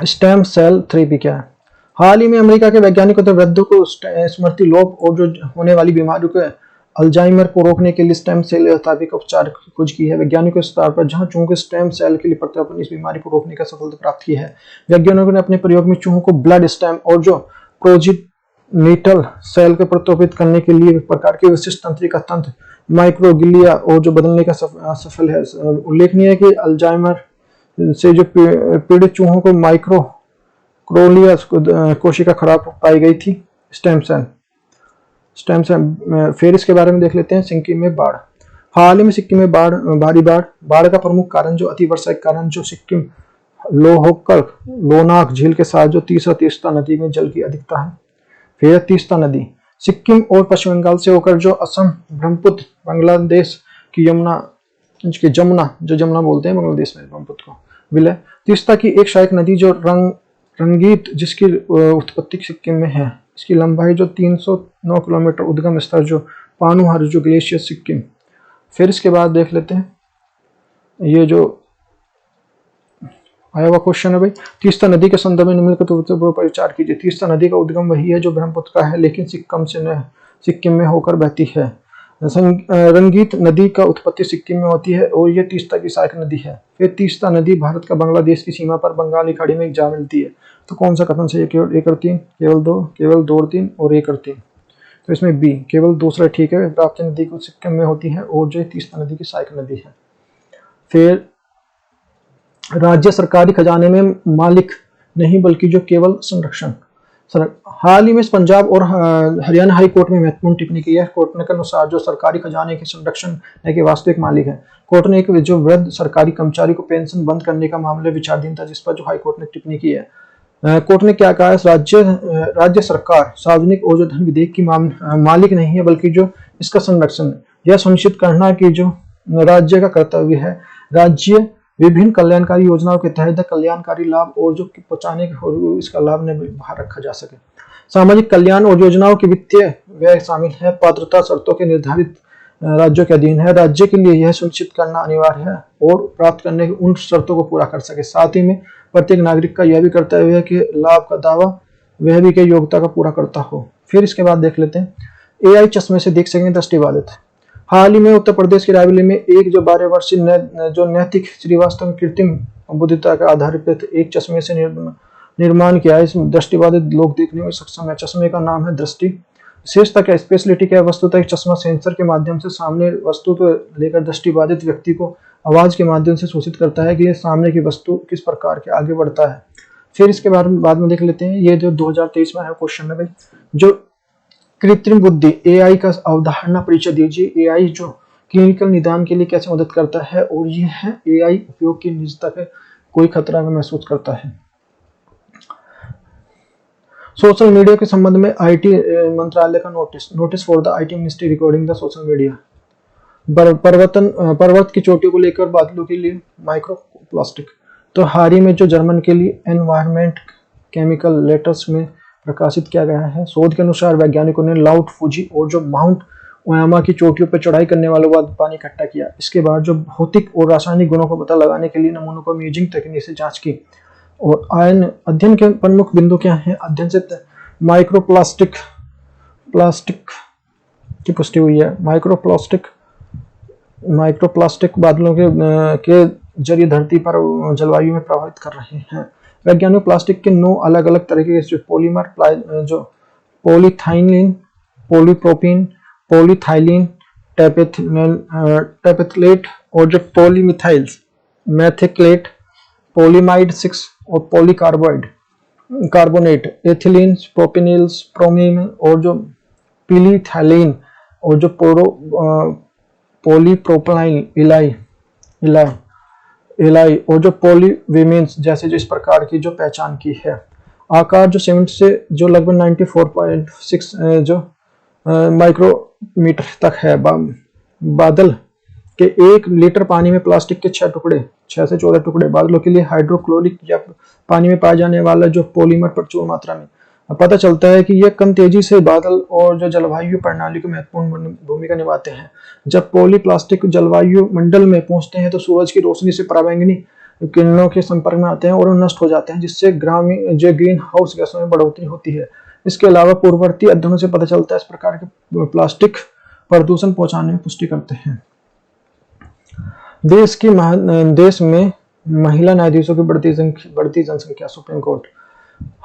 स्टेम सेल थेरेपी क्या है? हाल ही में अमेरिका के वैज्ञानिकों ने वृद्धों को स्मृति लोप और जो होने वाली बीमारियों के अल्जाइमर को रोकने के लिए स्टेम सेल थेरेपी का उपचार खोज की है। वैज्ञानिकों के स्तर पर जहां चूहों के स्टेम सेल के लिए प्रत्यारोपण इस बीमारी को रोकने का सफलता प्राप्त की है। वैज्ञानिकों ने अपने प्रयोग में चूहों को ब्लड स्टेम और जो प्रोजेनिटल सेल को प्रत्यारोपित करने के लिए प्रकार के विशिष्ट तंत्रिका तंत्र माइक्रोग्लिया और जो बदलने का सफल है। उल्लेखनीय है कि अल्जाइमर से जो पीड़ित चूहों को माइक्रोग्लिया कोशिका खराब पाई गई थी स्टेम सेल। फिर इसके बारे में देख लेते हैं सिक्किम में बाढ़। हाल ही में सिक्किम में भारी बाढ़ का प्रमुख कारण जो अतिवर्षा के कारण जो सिक्किम लोनाक झील के साथ जो तीस्ता नदी में जल की अधिकता है। फिर तीस्ता नदी सिक्किम और पश्चिम बंगाल से होकर जो असम, ब्रह्मपुत्र, बांग्लादेश की जमुना बोलते हैं बांग्लादेश में ब्रह्मपुत्र को, विलय। तीस्ता की एक सहायक नदी जो रंगीत जिसकी उत्पत्ति सिक्किम में है। इसकी लंबाई जो 309 किलोमीटर, उद्गम स्थल जो पानुहर जो ग्लेशियर सिक्किम। फिर इसके बाद देख लेते हैं ये जो आया हुआ क्वेश्चन है भाई, तीस्ता नदी के संदर्भ में निम्नलिखित पर विचार कीजिए। तीस्ता नदी का उद्गम वही है जो ब्रह्मपुत्र का है, लेकिन सिक्किम में होकर बहती है। रंगीत नदी का उत्पत्ति सिक्किम में होती है और ये तीस्ता की सहायक नदी है। फिर तीस्ता नदी भारत का बांग्लादेश की सीमा पर बंगाली खाड़ी में जा मिलती है। तो कौन सा कथन सही है? केवल 1 और 3, केवल 2 और 3 और 1 और 3। तो इसमें बी केवल दूसरा ठीक है। राप्ती नदी को सिक्किम में होती है और जो तीस्ता नदी की सहायक नदी है। फिर राज्य सरकारी खजाने में मालिक नहीं बल्कि जो केवल संरक्षण। हाल ही में पंजाब और हरियाणा हाई कोर्ट में महत्वपूर्ण टिप्पणी की है। कोर्ट ने के अनुसार जो सरकारी खजाने के संरक्षण के वास्तविक मालिक है। कोर्ट ने एक जो वृद्ध सरकारी कर्मचारी को पेंशन बंद करने का मामला विचाराधीन था, जिस पर जो हाई कोर्ट ने टिप्पणी की है। कोर्ट ने क्या कहा है? राज्य सरकार सार्वजनिक और जो धन विधेयक की मालिक नहीं है बल्कि जो इसका संरक्षण है। यह सुनिश्चित करना कि जो राज्य का कर्तव्य है, राज्य विभिन्न कल्याणकारी योजनाओं के तहत कल्याणकारी लाभ और जो पहुंचाने के इसका लाभ ने बाहर रखा जा सके। सामाजिक कल्याण और योजनाओं की वित्तीय व्यय शामिल है। पात्रता शर्तों के निर्धारित राज्यों के अधीन है। राज्य के लिए यह सुनिश्चित करना अनिवार्य है और प्राप्त करने की उन शर्तों को पूरा कर सके। साथ ही में प्रत्येक नागरिक का यह भी कर्तव्य है कि लाभ का दावा वह भी के योग्यता का पूरा करता हो। फिर इसके बाद देख लेते हैं। एआई चश्मे से देख सकेंगे दृष्टिबाधित। हाल ही में उत्तर प्रदेश की रायबरेली में एक जो 12 वर्षीय जो नैतिक श्रीवास्तव में कृत्रिम बुद्धिमत्ता के आधार पर एक चश्मे से निर्माण किया है। इसमें दृष्टिबाधित लोग देखने में सक्षम है। चश्मे का नाम है दृष्टि। विशेषता क्या, स्पेशलिटी क्या है? वस्तुतः एक चश्मा सेंसर के माध्यम से सामने वस्तु को लेकर दृष्टिबाधित व्यक्ति को आवाज के माध्यम से सूचित करता है कि ये सामने की वस्तु किस प्रकार के आगे बढ़ता है। फिर इसके बाद में देख लेते हैं। ये जो 2023 में है क्वेश्चन है भाई, जो कृत्रिम बुद्धि एआई का अवधारणा परिचय दीजिए। एआई जो क्लिनिकल निदान के लिए कैसे मदद करता है और ये है एआई उपयोग की निजता के कोई खतरा महसूस करता है। सोशल मीडिया के संबंध में आईटी मंत्रालय का notice for the IT ministry recording the social media. पर्वत की चोटियों को लेकर बादलों के लिए माइक्रो प्लास्टिक। तो हाल ही में जो जर्मन के लिए एनवायरमेंट केमिकल लेटर्स में प्रकाशित किया गया है। शोध के अनुसार वैज्ञानिकों ने लाउट फूजी और जो माउंट ओयामा की चोटियों पर चढ़ाई करने वालों के बाद पानी इकट्ठा किया। इसके बाद जो भौतिक और रासायनिक गुणों को पता लगाने के लिए नमूनों को इमेजिंग तकनीक से जांच की। और अध्ययन के प्रमुख बिंदु क्या हैं? अध्ययन से माइक्रोप्लास्टिक की पुष्टि हुई है। माइक्रोप्लास्टिक बादलों के जरिए धरती पर जलवायु में प्रभावित कर रहे हैं। वैज्ञानिक प्लास्टिक के 9 अलग अलग तरह के पॉलीमर, जो पॉलीथाइलिन, पॉलीप्रोपीन, पॉलीथाइलिन, टेपेथलेट और जो पॉलीमिथाइल्स, मैथिक्लेट, पॉलीमाइड 6 और पॉलीकार्बोनेट, एथिलीन, प्रोपेनिल्स, प्रोमीन और जो पीलीथाइलिन और जो पॉलीप्रोपाइल इलाई और जो पॉलीविमिन्स जैसे जो इस प्रकार की जो पहचान की है। आकार जो सीमेंट से जो लगभग 94.6 जो माइक्रोमीटर तक है। बादल के 1 लीटर पानी में प्लास्टिक के 6 से 14 टुकड़े। बादलों के लिए हाइड्रोक्लोरिक या पानी में पाया जाने वाला जो पॉलीमर प्रचुर मात्रा में। पता चलता है कि यह कम तेजी से बादल और जो जलवायु प्रणाली को महत्वपूर्ण भूमिका निभाते हैं। जब पॉलीप्लास्टिक जलवायु मंडल में पहुंचते हैं तो सूरज की रोशनी से पराबैंगनी किरणों के संपर्क में आते हैं और नष्ट हो जाते हैं, जिससे ग्रीन हाउस गैसों में बढ़ोतरी होती है। इसके अलावा पूर्ववर्ती अध्ययनों से पता चलता है इस प्रकार के प्लास्टिक प्रदूषण पहुंचाने में पुष्टि करते हैं। देश में महिला न्यायाधीशों की बढ़ती जनसंख्या। सुप्रीम कोर्ट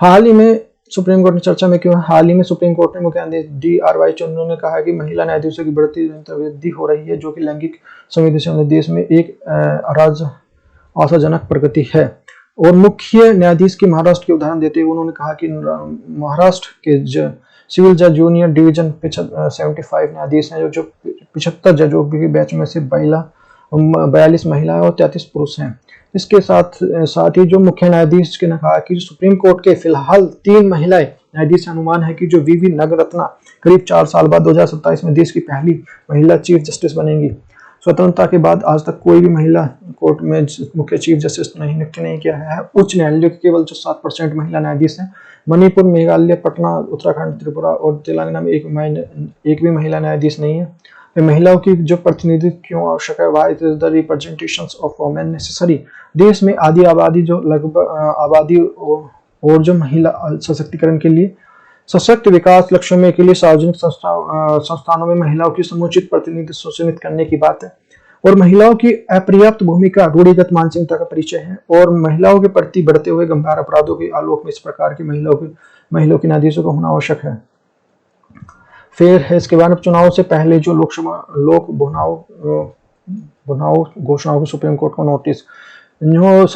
हाल ही में सुप्रीम कोर्ट ने चर्चा में क्यों? हाल ही में सुप्रीम कोर्ट ने मुख्य न्यायाधीश DRY चंद्रू ने कहा कि महिला न्यायाधीशों की बढ़ती वृद्धि हो रही है, जो कि लैंगिक संवेदनशील देश में एक आशाजनक प्रगति है। और मुख्य न्यायाधीश की महाराष्ट्र के उदाहरण देते हुए उन्होंने कहा कि महाराष्ट्र के सिविल जज जूनियर डिवीजन 75 न्यायाधीश हैं, जो 75 जजों के बैच में से 42 महिलाएं और 33 पुरुष हैं। इसके साथ ही जो मुख्य न्यायाधीश ने कहा कि सुप्रीम कोर्ट के फिलहाल 3 महिलाएं न्यायाधीश अनुमान है कि जो VV नागरत्ना करीब 4 साल बाद 2027 में देश की पहली महिला चीफ जस्टिस बनेंगी। स्वतंत्रता के बाद आज तक कोई भी महिला कोर्ट में मुख्य चीफ जस्टिस नियुक्त नहीं किया है। उच्च न्यायालय के केवल जो 7% महिला न्यायाधीश हैं। मणिपुर, मेघालय, पटना, उत्तराखंड, त्रिपुरा और तेलंगाना में एक भी महिला न्यायाधीश नहीं है। महिलाओं की जो प्रतिनिधित्व क्यों आवश्यक है? Why is the representations of women necessary? देश में आधी आबादी जो लगभग आबादी और जो महिला सशक्तिकरण के लिए सशक्त विकास लक्ष्यों में के लिए सार्वजनिक संस्थानों में महिलाओं की समुचित प्रतिनिधित्व सुनिश्चित करने की बात है। और महिलाओं की अपर्याप्त भूमिका रूढ़िगत मानसिकता का परिचय है। और महिलाओं के प्रति बढ़ते हुए गंभीर अपराधों के आलोक में इस प्रकार की महिलाओं की न्यायाधीशों का होना आवश्यक है। फिर है इसके बाद चुनाव से पहले जो लोक भुनाव घोषणाओं को सुप्रीम कोर्ट को नोटिस, जो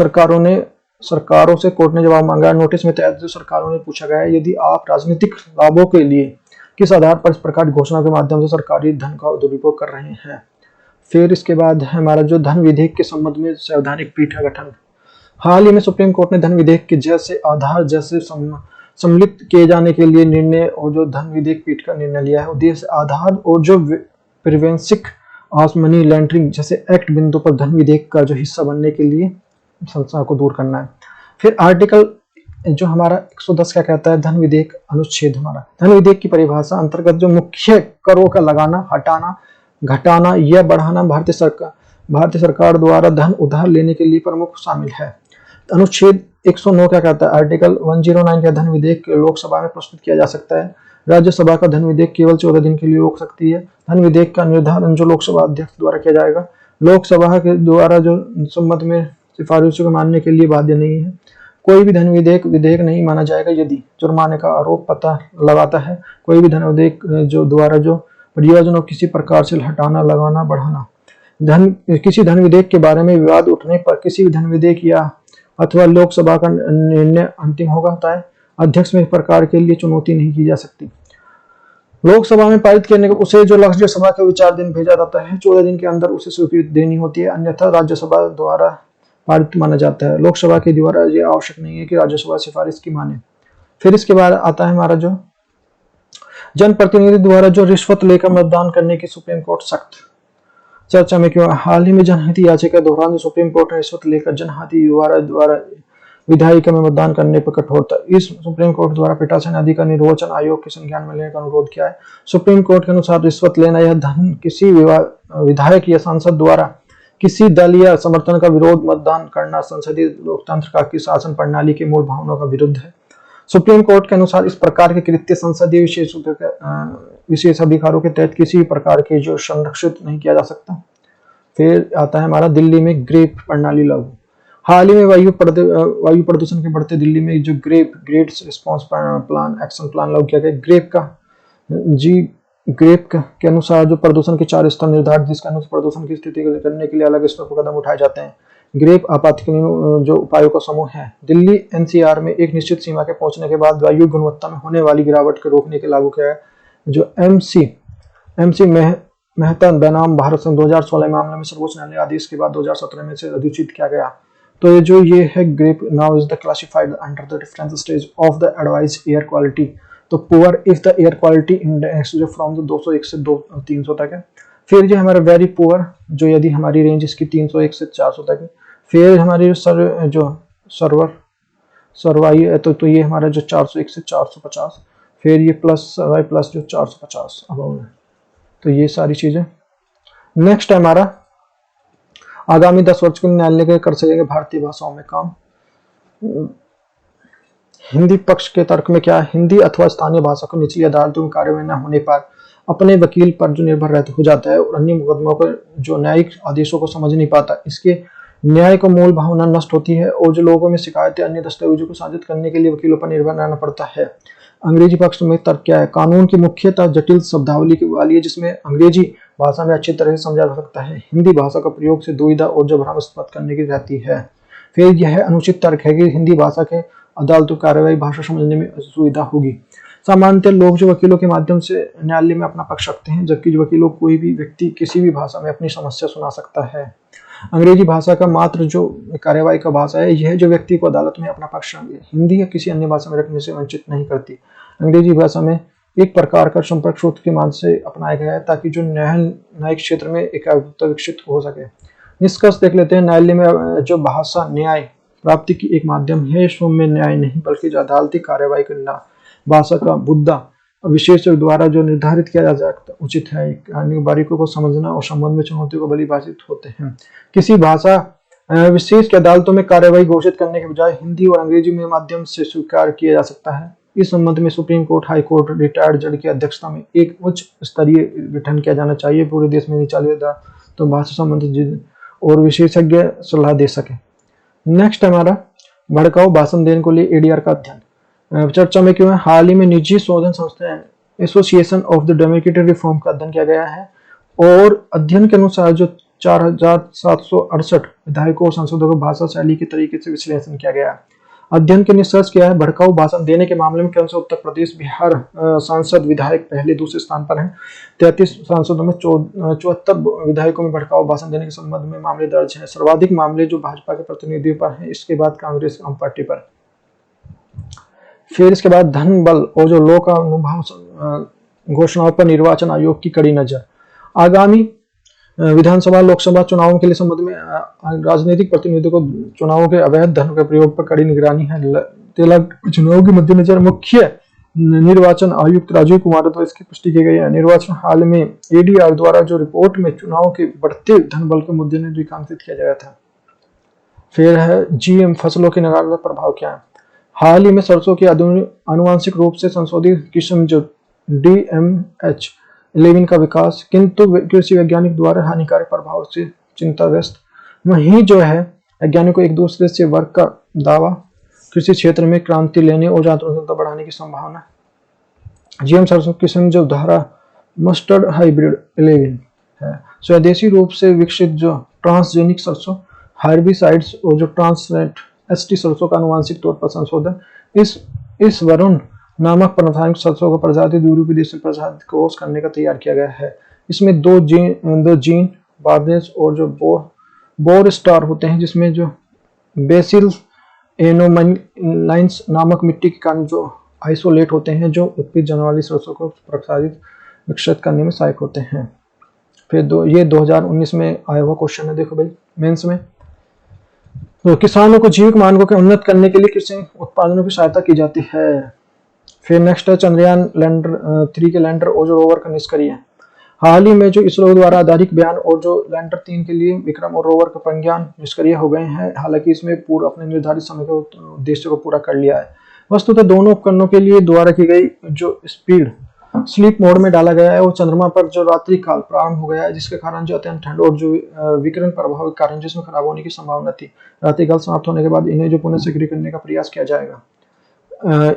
सरकारों से कोर्ट ने जवाब मांगा है। नोटिस में तहत जो सरकारों ने पूछा गया है, यदि आप राजनीतिक लाभों के लिए किस आधार पर इस प्रकार की घोषणा के माध्यम से सरकारी धन का दुरुपयोग कर रहे हैं। फिर इसके बाद है हमारा जो धन विधेयक के संबंध में संवैधानिक पीठ का गठन। हाल ही में सुप्रीम कोर्ट ने धन विधेयक के जैसे आधार जैसे सम्मिलित किए जाने के लिए निर्णय और जो धन विधेयक पीठ का निर्णय लिया है। उद्देश्य आधार और जो प्रिवेंसिक मनी लॉन्ड्रिंग जैसे एक्ट बिंदु पर धन विधेयक का जो हिस्सा बनने के लिए संस्था को दूर करना है। फिर आर्टिकल जो हमारा 110 क्या कहता है, धन विधेयक अनुच्छेद हमारा धन विधेयक की परिभाषा अंतर्गत जो मुख्य करों का लगाना, हटाना, घटाना या बढ़ाना भारतीय सरकार द्वारा धन उधार लेने के लिए प्रमुख शामिल है। अनुच्छेद 109 क्या कहता है, आर्टिकल 109 का धन विधेयक लोकसभा में प्रस्तुत किया जा सकता है। राज्यसभा का धन विधेयक केवल 14 दिन के लिए रोक सकती है। धन विधेयक का निर्धारण जो लोकसभा अध्यक्ष द्वारा किया जाएगा। लोकसभा के द्वारा जो संमत में सिफारिशों को मानने के लिए बाध्य नहीं है। कोई भी धन विधेयक नहीं माना जाएगा यदि जुर्माने का आरोप पता लगाता है। कोई भी धन विधेयक जो द्वारा जो परियोजना किसी प्रकार से हटाना, लगाना, बढ़ाना किसी धन विधेयक के बारे में विवाद उठने पर किसी भी धन विधेयक या अथवा लोकसभा का निर्णय अंतिम होता है। अध्यक्ष में इस प्रकार के लिए चुनौती नहीं की जा सकती। लोकसभा में पारित करने को उसे जो राज्यसभा के विचार दिन भेजा जाता है, 14 दिन के अंदर उसे स्वीकृति देनी होती है, अन्यथा राज्यसभा द्वारा पारित माना जाता है। लोकसभा के द्वारा ये आवश्यक नहीं है कि राज्यसभा सिफारिश की माने। फिर इसके बाद आता है हमारा जो जनप्रतिनिधि द्वारा जो रिश्वत लेकर मतदान करने की सुप्रीम कोर्ट सख्त चर्चा में क्यों। हाल ही में जनहित याचिका के दौरान सुप्रीम कोर्ट ने रिश्वत लेकर जनहित द्वारा विधायिका में मतदान करने पर कठोरता। इस सुप्रीम कोर्ट द्वारा पीठासीन अधिकार निर्वाचन आयोग के संज्ञान में लेने का अनुरोध किया है। सुप्रीम कोर्ट के अनुसार रिश्वत लेना या धन किसी विधायक या सांसद द्वारा किसी दल या समर्थन का विरोध मतदान करना संसदीय लोकतंत्र की शासन प्रणाली के मूल भावनाओं का विरुद्ध है। सुप्रीम कोर्ट के अनुसार इस प्रकार के कृत्य संसदीय विशेष अधिकारों के तहत किसी भी प्रकार के जो संरक्षित नहीं किया जा सकता। फिर आता है हमारा दिल्ली में ग्रेप प्रणाली लागू। हाल ही में वायु प्रदूषण के बढ़ते दिल्ली में जो great response plan action plan लागू किया गया। ग्रेप के अनुसार जो प्रदूषण के 4 स्तर निर्धारित, जिसके अनुसार प्रदूषण की स्थिति को करने के लिए अलग स्तर पर कदम उठाए जाते हैं। ग्रेप आपातकालीन जो उपायों का समूह है। दिल्ली एनसीआर में एक निश्चित सीमा के पहुंचने के बाद वायु गुणवत्ता में होने वाली गिरावट को रोकने के लागू किया है। जो एमसी मेहता बनाम भारत सन 2016 मामले में सर्वोच्च न्यायालय आदेश के बाद 2017 में से अधिसूचित किया गया। तो ये है GRAP now is the classified under the different stage of the adverse air quality. तो poor if the air quality index जो फ्रॉम 201 से 300 तक है। फिर जो हमारा वेरी पुअर जो यदि हमारी रेंज इसकी 301 से 400 तक है। फिर हमारी सर्वाई है तो ये हमारा जो 401 से 450। फिर ये प्लस जो 450 अबाउट है। तो ये सारी चीजें। नेक्स्ट है हमारा आगामी 10 वर्ष के न्यायालय के कर सकेंगे भारतीय भाषाओं में काम। हिंदी पक्ष के तर्क में क्या है, हिंदी अथवा स्थानीय भाषा को निचली अदालतों में कार्यवाही न होने पर अपने वकील पर जो निर्भर हो जाता है और अन्य मुकदमों पर जो न्यायिक आदेशों को समझ नहीं पाता। इसके न्याय को मूल भावना नष्ट होती है और जो लोगों में शिकायतें अन्य दस्तावेजों को साजित करने के लिए वकीलों पर निर्भर रहना पड़ता है। अंग्रेजी पक्ष में तर्क क्या है, कानून की मुख्यतः जटिल शब्दावली की वाली है जिसमें अंग्रेजी भाषा में अच्छी तरह से समझा जा सकता है। हिंदी भाषा का प्रयोग से दुविधा और जो भ्रम उत्पन्न करने की रहती है। फिर यह अनुचित तर्क है कि हिंदी भाषा के अदालतों कार्रवाई भाषा समझने में सुविधा होगी। सामान्यतः लोग जो वकीलों के माध्यम से न्यायालय में अपना पक्ष रखते हैं, जबकि जो वकीलों कोई भी व्यक्ति किसी भी भाषा में अपनी समस्या सुना सकता है। अंग्रेजी भाषा का मात्र जो कार्यवाही का भाषा है, यह जो व्यक्ति को अदालत में अपना पक्ष हिंदी या किसी अन्य भाषा में रखने से वंचित नहीं करती। अंग्रेजी भाषा में एक प्रकार का संपर्क सूत्र के माध्यम से अपनाया गया है ताकि जो न्यायिक क्षेत्र में एकाग्रता विकसित हो सके। निष्कर्ष देख लेते हैं। न्यायालय में जो भाषा न्याय प्राप्ति की एक माध्यम है, सौम्य न्याय नहीं बल्कि जो अदालती कार्यवाही करना भाषा का मुद्दा विशेष द्वारा जो निर्धारित किया जा सकता उचित है। बारीकों को समझना और संबंध में चुनौतियों को परिभाषित होते हैं। किसी भाषा विशेष के अदालतों में कार्यवाही घोषित करने के बजाय हिंदी और अंग्रेजी में माध्यम से स्वीकार किया जा सकता है। इस संबंध में supreme court, high court, retired जज की अध्यक्षता में एक उच्च स्तरीय गठन किया जाना चाहिए। पूरे देश में निचाले तो भाषा संबंधित और विशेषज्ञ सलाह दे सके। नेक्स्ट हमारा भड़काऊ भाषण देने को लिए एडीआर का अध्ययन चर्चा में क्यों है। हाल ही में निजी शोधन संस्थाएं association of the democratic reform का अध्ययन किया गया है और अध्ययन के अनुसार जो 4768 विधायकों और सांसदों को भाषा शैली के तरीके से विश्लेषण किया गया है। अध्ययन के निष्कर्ष क्या है। भड़काऊ भाषण देने के मामले में क्रमशः उत्तर प्रदेश, बिहार सांसद विधायक पहले दूसरे स्थान पर हैं। 33 सांसदों में 74 विधायकों में भड़काऊ भाषण देने के संबंध में मामले दर्ज हैं। सर्वाधिक मामले जो भाजपा के प्रतिनिधियों पर हैं, इसके बाद कांग्रेस आम पार्टी पर। फिर इसके बाद धन बल और जो लोक अनुभव घोषणाओं पर निर्वाचन आयोग की कड़ी नजर। आगामी विधानसभा लोकसभा चुनावों के लिए संबंध में राजनीतिक प्रतिनिधियों को चुनावों के अवैध धन के प्रयोग पर कड़ी निगरानी है। तेलंगाना चुनाव के मद्देनजर मुख्य निर्वाचन आयुक्त राजीव कुमार द्वारा इसकी पुष्टि की गई है। निर्वाचन हाल में एडीआर द्वारा जो रिपोर्ट में चुनाव के बढ़ते धन बल के मुद्दे ने रेखांकित किया गया था। फिर है जीएम फसलों के नकारात्मक प्रभाव क्या है। हाल ही में सरसों के आनुवांशिक रूप से संशोधित किस्म जो DMH11 का विकास किंतु कृषि वैज्ञानिक द्वारा हानिकारक प्रभाव से चिंताग्रस्त। वहीं जो है वैज्ञानिक को एक दूसरे से वर्ग का दावा, कृषि क्षेत्र में क्रांति लेने और जागरूकता बढ़ाने की संभावना। जीएम सरसों किस्म जो धारा मस्टर्ड हाइब्रिड 11 है, स्वदेशी रूप से विकसित जो ट्रांसजेनिक सरसों, हार्बिसाइड्स और जो ट्रांसलेट एसटी सरसों का आनुवांशिक तौर पर संशोधन। इस वरुण नामक प्राथमिक सरसों को प्रजाति दूरी विदेशी प्रजाति क्रॉस करने का तैयार किया गया है। इसमें दो जीन बार्नेस और जो बोर स्टार होते हैं, जिसमें जो बेसिल एनोमाइलाइंस नामक मिट्टी के कारण जो आइसोलेट होते हैं, जो उत्पीड़ित जाने वाली सरसों को प्रसारित विकसित करने में सहायक होते हैं। फिर ये 2019 में आया हुआ क्वेश्चन है, देखो भाई मेंस में। तो किसानों को जीविका मानकों के उन्नत करने के लिए कृषि उत्पादनों की सहायता की जाती है। फिर नेक्स्ट है चंद्रयान लैंडर 3 के लैंडर और जो रोवर का निष्क्रिय। हाल ही में जो इसरो द्वारा आधारित बयान और जो लैंडर 3 के लिए विक्रम और रोवर का प्रज्ञान निष्क्रिय हो गए हैं। हालांकि इसमें पूरा अपने निर्धारित समय के उद्देश्य को पूरा कर लिया है। वस्तुतः दोनों उपकरणों के लिए द्वारा की गई जो स्पीड स्लीप मोड में डाला गया है और चंद्रमा पर जो रात्रि काल प्रारंभ हो गया है, जिसके कारण जो अत्यंत ठंड और जो विकिरण प्रभाव के कारण जिसमें खराब होने की संभावना थी। रात्रि काल समाप्त होने के बाद इन्हें जो पुनः सक्रिय करने का प्रयास किया जाएगा।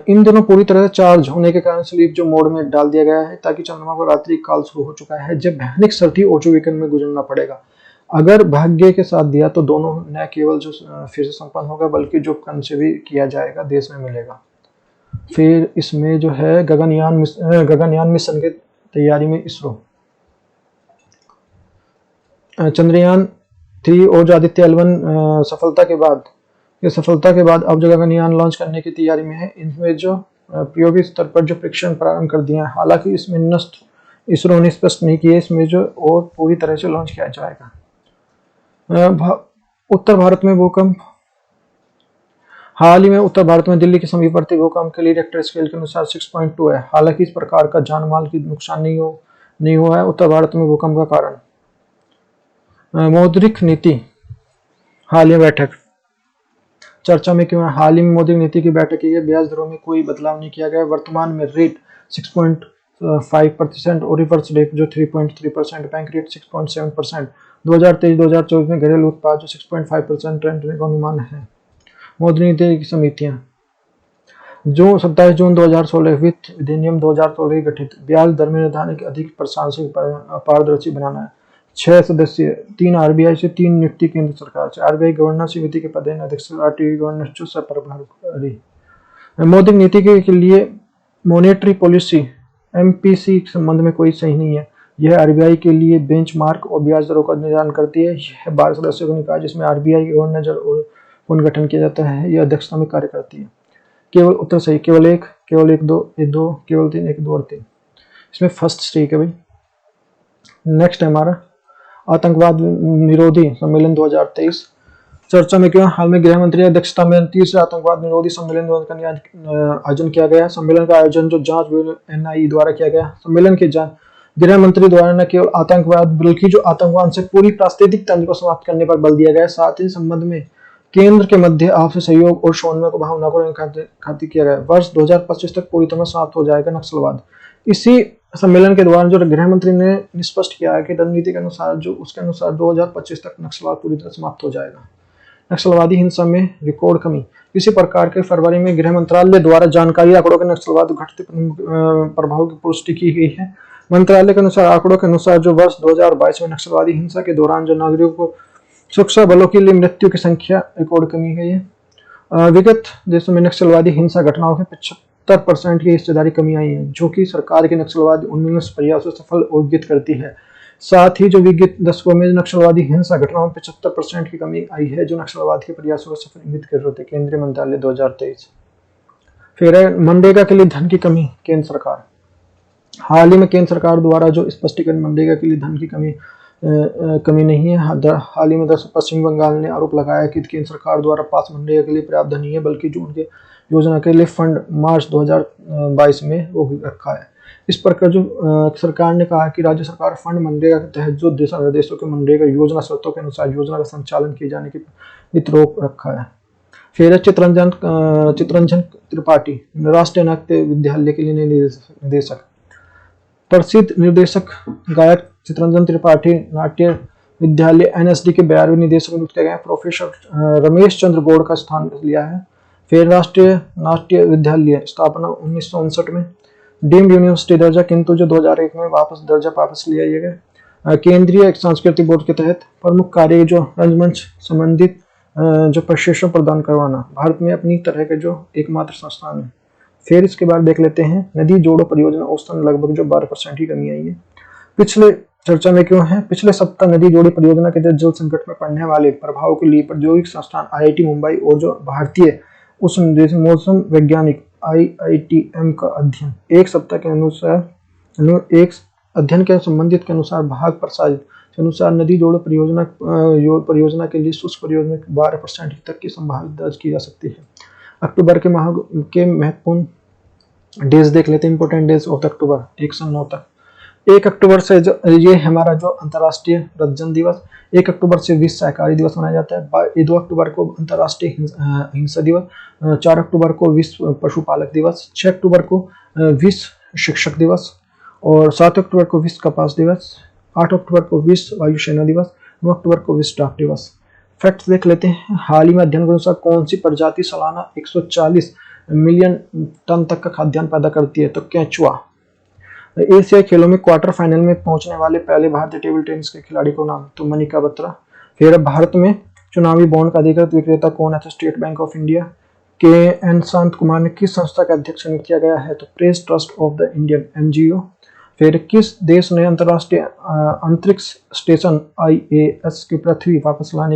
इन दोनों पूरी तरह से चार्ज होने के कारण स्लीप जो मोड में डाल दिया गया है, ताकि चंद्रमा को रात्रि काल शुरू हो चुका है जब भयानक सर्दी और जो विकिरण में गुजरना पड़ेगा। अगर भाग्य के साथ दिया तो दोनों न केवल जो फिर से संपन्न होगा, बल्कि जो उपकरण से भी किया जाएगा देश में मिलेगा। फिर इसमें जो है गगनयान मिशन के तैयारी में इसरो चंद्रयान 3 और आदित्य L1 सफलता के बाद अब जो गगनयान लॉन्च करने की तैयारी में है। इनमें जो प्रायोगिक स्तर पर जो परीक्षण प्रारंभ कर दिया है। हालांकि इसमें नष्ट इसरो ने स्पष्ट नहीं किया इसमें जो और पूरी तरह से लॉन्च किया जाएगा। उत्तर भारत में भूकंप। हाल ही में उत्तर भारत में दिल्ली के समीपवर्ती भूकंप के लिए रिक्टर स्केल के अनुसार 6.2 है। हालांकि इस प्रकार का जान माल की नुकसान नहीं हुआ है। उत्तर भारत में भूकंप का कारण। मौद्रिक नीति हालिया बैठक चर्चा में क्यों है। हाल ही में मौद्रिक नीति की बैठक की गई। ब्याज दरों में कोई बदलाव नहीं किया गया। वर्तमान में रेट 6.5% और रिवर्स रेप जो 3.3%, बैंक रेट 6.7%। 2023-2024 में घरेलू उत्पाद जो 6.5% रहने का अनुमान है। मौद्रिक नीति की समितियां जो 27 जून 2016 वित्त अधिनियम 2016 गठित। ब्याज दर में निर्धारण की अधिक प्रशासनिक पारदर्शी बनाना है। 6 सदस्य, 3 आरबीआई से, 3 नियुक्ति केंद्र सरकार से। आरबीआई गवर्नर समिति के पद अध्यक्ष, आरटीआई गवर्नर जो प्रभारी। मौद्रिक नीति के लिए मॉनेटरी पॉलिसी एमपीसी के संबंध में कोई सही नहीं है। यह आरबीआई के लिए बेंचमार्क और ब्याज दरों का निर्धारण करती है। यह 12 सदस्यों का निकाय जिसमें आरबीआई गवर्नर और पुनर्गठन किया जाता है। यह अध्यक्षता में कार्य करती है। केवल उत्तर सही, केवल 1, केवल 1, 2, 2, केवल 3, 1, 2 और 3। इसमें फर्स्ट ठीक है भाई। नेक्स्ट है हमारा आतंकवाद निरोधी सम्मेलन 2023। चर्चा में क्यों। हाल में गृह मंत्री अध्यक्षता में 30 आतंकवाद निरोधी सम्मेलन का आयोजन किया गया। सम्मेलन का आयोजन जो जांच ब्यूरो एनआईए द्वारा किया गया। सम्मेलन की जांच गृह मंत्री द्वारा न केवल आतंकवाद बल्कि जो आतंकवाद से पूरी पारिस्थितिक तंत्र को समाप्त करने पर बल दिया गया। साथ ही संबंध में केंद्र के मध्य आपसी सहयोग और समन्वय को भावना को खातिर किया गया। वर्ष 2025 तक पूरी तरह समाप्त हो जाएगा नक्सलवाद। इसी सम्मेलन के दौरान जो गृह मंत्री ने स्पष्ट किया है कि रणनीति के अनुसार उसके अनुसार 2025 तक नक्सलवाद पूरी तरह समाप्त हो जाएगा। नक्सलवादी हिंसा में रिकॉर्ड कमी। इसी प्रकार के फरवरी में गृह मंत्रालय द्वारा जानकारी आंकड़ों के नक्सलवाद घटते प्रभाव की पुष्टि की गई है। मंत्रालय के अनुसार आंकड़ों के अनुसार जो वर्ष 2022 में नक्सलवादी हिंसा के दौरान जो नागरिकों को सुरक्षा बलों के लिए मृत्यु की संख्या रिकॉर्ड कमी गई है। विगत देशों में नक्सलवादी हिंसा घटनाओं के 75% की हिस्सेदारी कमी आई है, जो कि सरकार के नक्सलवादी उन्मूलन प्रयासों से सफल इंगित करती है। साथ ही जो विगत दशकों में नक्सलवादी हिंसा घटनाओं में 75% की कमी आई है, जो नक्सलवाद के प्रयासों को सफल इंगित कर रहे थे। केंद्रीय मंत्रालय 2023। फिर है मनरेगा के लिए धन की कमी। केंद्र सरकार हाल ही में केंद्र सरकार द्वारा जो स्पष्टीकरण मनरेगा के लिए धन की कमी नहीं है। हाल ही में पश्चिम बंगाल ने आरोप लगाया कि केंद्र सरकार द्वारा पास मनरेगा के लिए पर्याप्त धन नहीं है, बल्कि जो उनके योजना के लिए फंड मार्च 2022 में रोक रखा है। इस प्रकार जो सरकार ने कहा कि राज्य सरकार फंड मनरेगा के तहत जो दिशा निर्देशों के मनरेगा योजना शर्तों के अनुसार योजना का संचालन किए जाने की रोक रखा है। फिर चित्रंजन त्रिपाठी राष्ट्रीय नाट्य विद्यालय के लिए निदेशक। प्रसिद्ध निर्देशक गायक चित्रंजन त्रिपाठी नाट्य विद्यालय NSD के 12वें निदेशक नियुक्त किए गए। प्रोफेसर रमेश चंद्र गौड़ का स्थान लिया है। फिर राष्ट्रीय नाट्य विद्यालय स्थापना 1959 में। डीम्ड यूनिवर्सिटी दर्जा, किंतु जो 2001 में दर्जा वापस लिया गया। केंद्रीय सांस्कृतिक बोर्ड के तहत प्रमुख कार्य जो रंगमंच संबंधित जो प्रशिक्षण प्रदान करवाना, भारत में अपनी तरह के जो एकमात्र संस्थान है। फिर इसके बाद देख लेते हैं नदी जोड़ो परियोजना औसतन लगभग जो 12% की कमी आई है। पिछले चर्चा में क्यों है? पिछले सप्ताह नदी जोड़ी परियोजना के तहत जल संकट में पड़ने वाले प्रभाव के लिए प्रौद्योगिक संस्थान IIT मुंबई और जो भारतीय उष्ण मौसम वैज्ञानिक IITM का अध्ययन एक सप्ताह के अनुसार एक अध्ययन के संबंधित के अनुसार भाग प्रसारित के अनुसार नदी जोड़ो परियोजना के लिए शुष्क परियोजना 12% तक की संभावना दर्ज की जा सकती है। अक्टूबर के माह के महत्वपूर्ण डेज देख लेते हैं। इंपोर्टेंट डेज ऑफ अक्टूबर 1 से 9 तक। 1 अक्टूबर से ये हमारा जो अंतर्राष्ट्रीय रक्तदान दिवस, 1 अक्टूबर से विश्व सहकारी दिवस मनाया जाता है। 2 अक्टूबर को अंतर्राष्ट्रीय हिंसा दिवस, 4 अक्टूबर को विश्व पशुपालक दिवस, 6 अक्टूबर को विश्व शिक्षक दिवस और 7 अक्टूबर को विश्व कपास दिवस, 8 अक्टूबर को विश्व वायुसेना दिवस, 9 अक्टूबर को विश्व डाक दिवस। फैक्ट्स देख लेते हैं। हाल ही में अध्ययन के अनुसार कौन सी प्रजाति सालाना 140 मिलियन टन तक का खाद्यान्न पैदा करती है? तो केंचुआ। एशियाई खेलों में क्वार्टर फाइनल में पहुंचने वाले पहले भारतीय टेबल टेनिस के खिलाड़ी को नाम, तो मनिका बत्रा। फिर भारत में चुनावी बॉन्ड का अधिकृत विक्रेता कौन है? तो state bank of India. KN शांत कुमार ने किस संस्था का अध्यक्ष नियुक्त किया गया है? तो press trust of the Indian NGO। फिर किस देश ने अंतर्राष्ट्रीय अंतरिक्ष स्टेशन IAS की पृथ्वी वापस लाने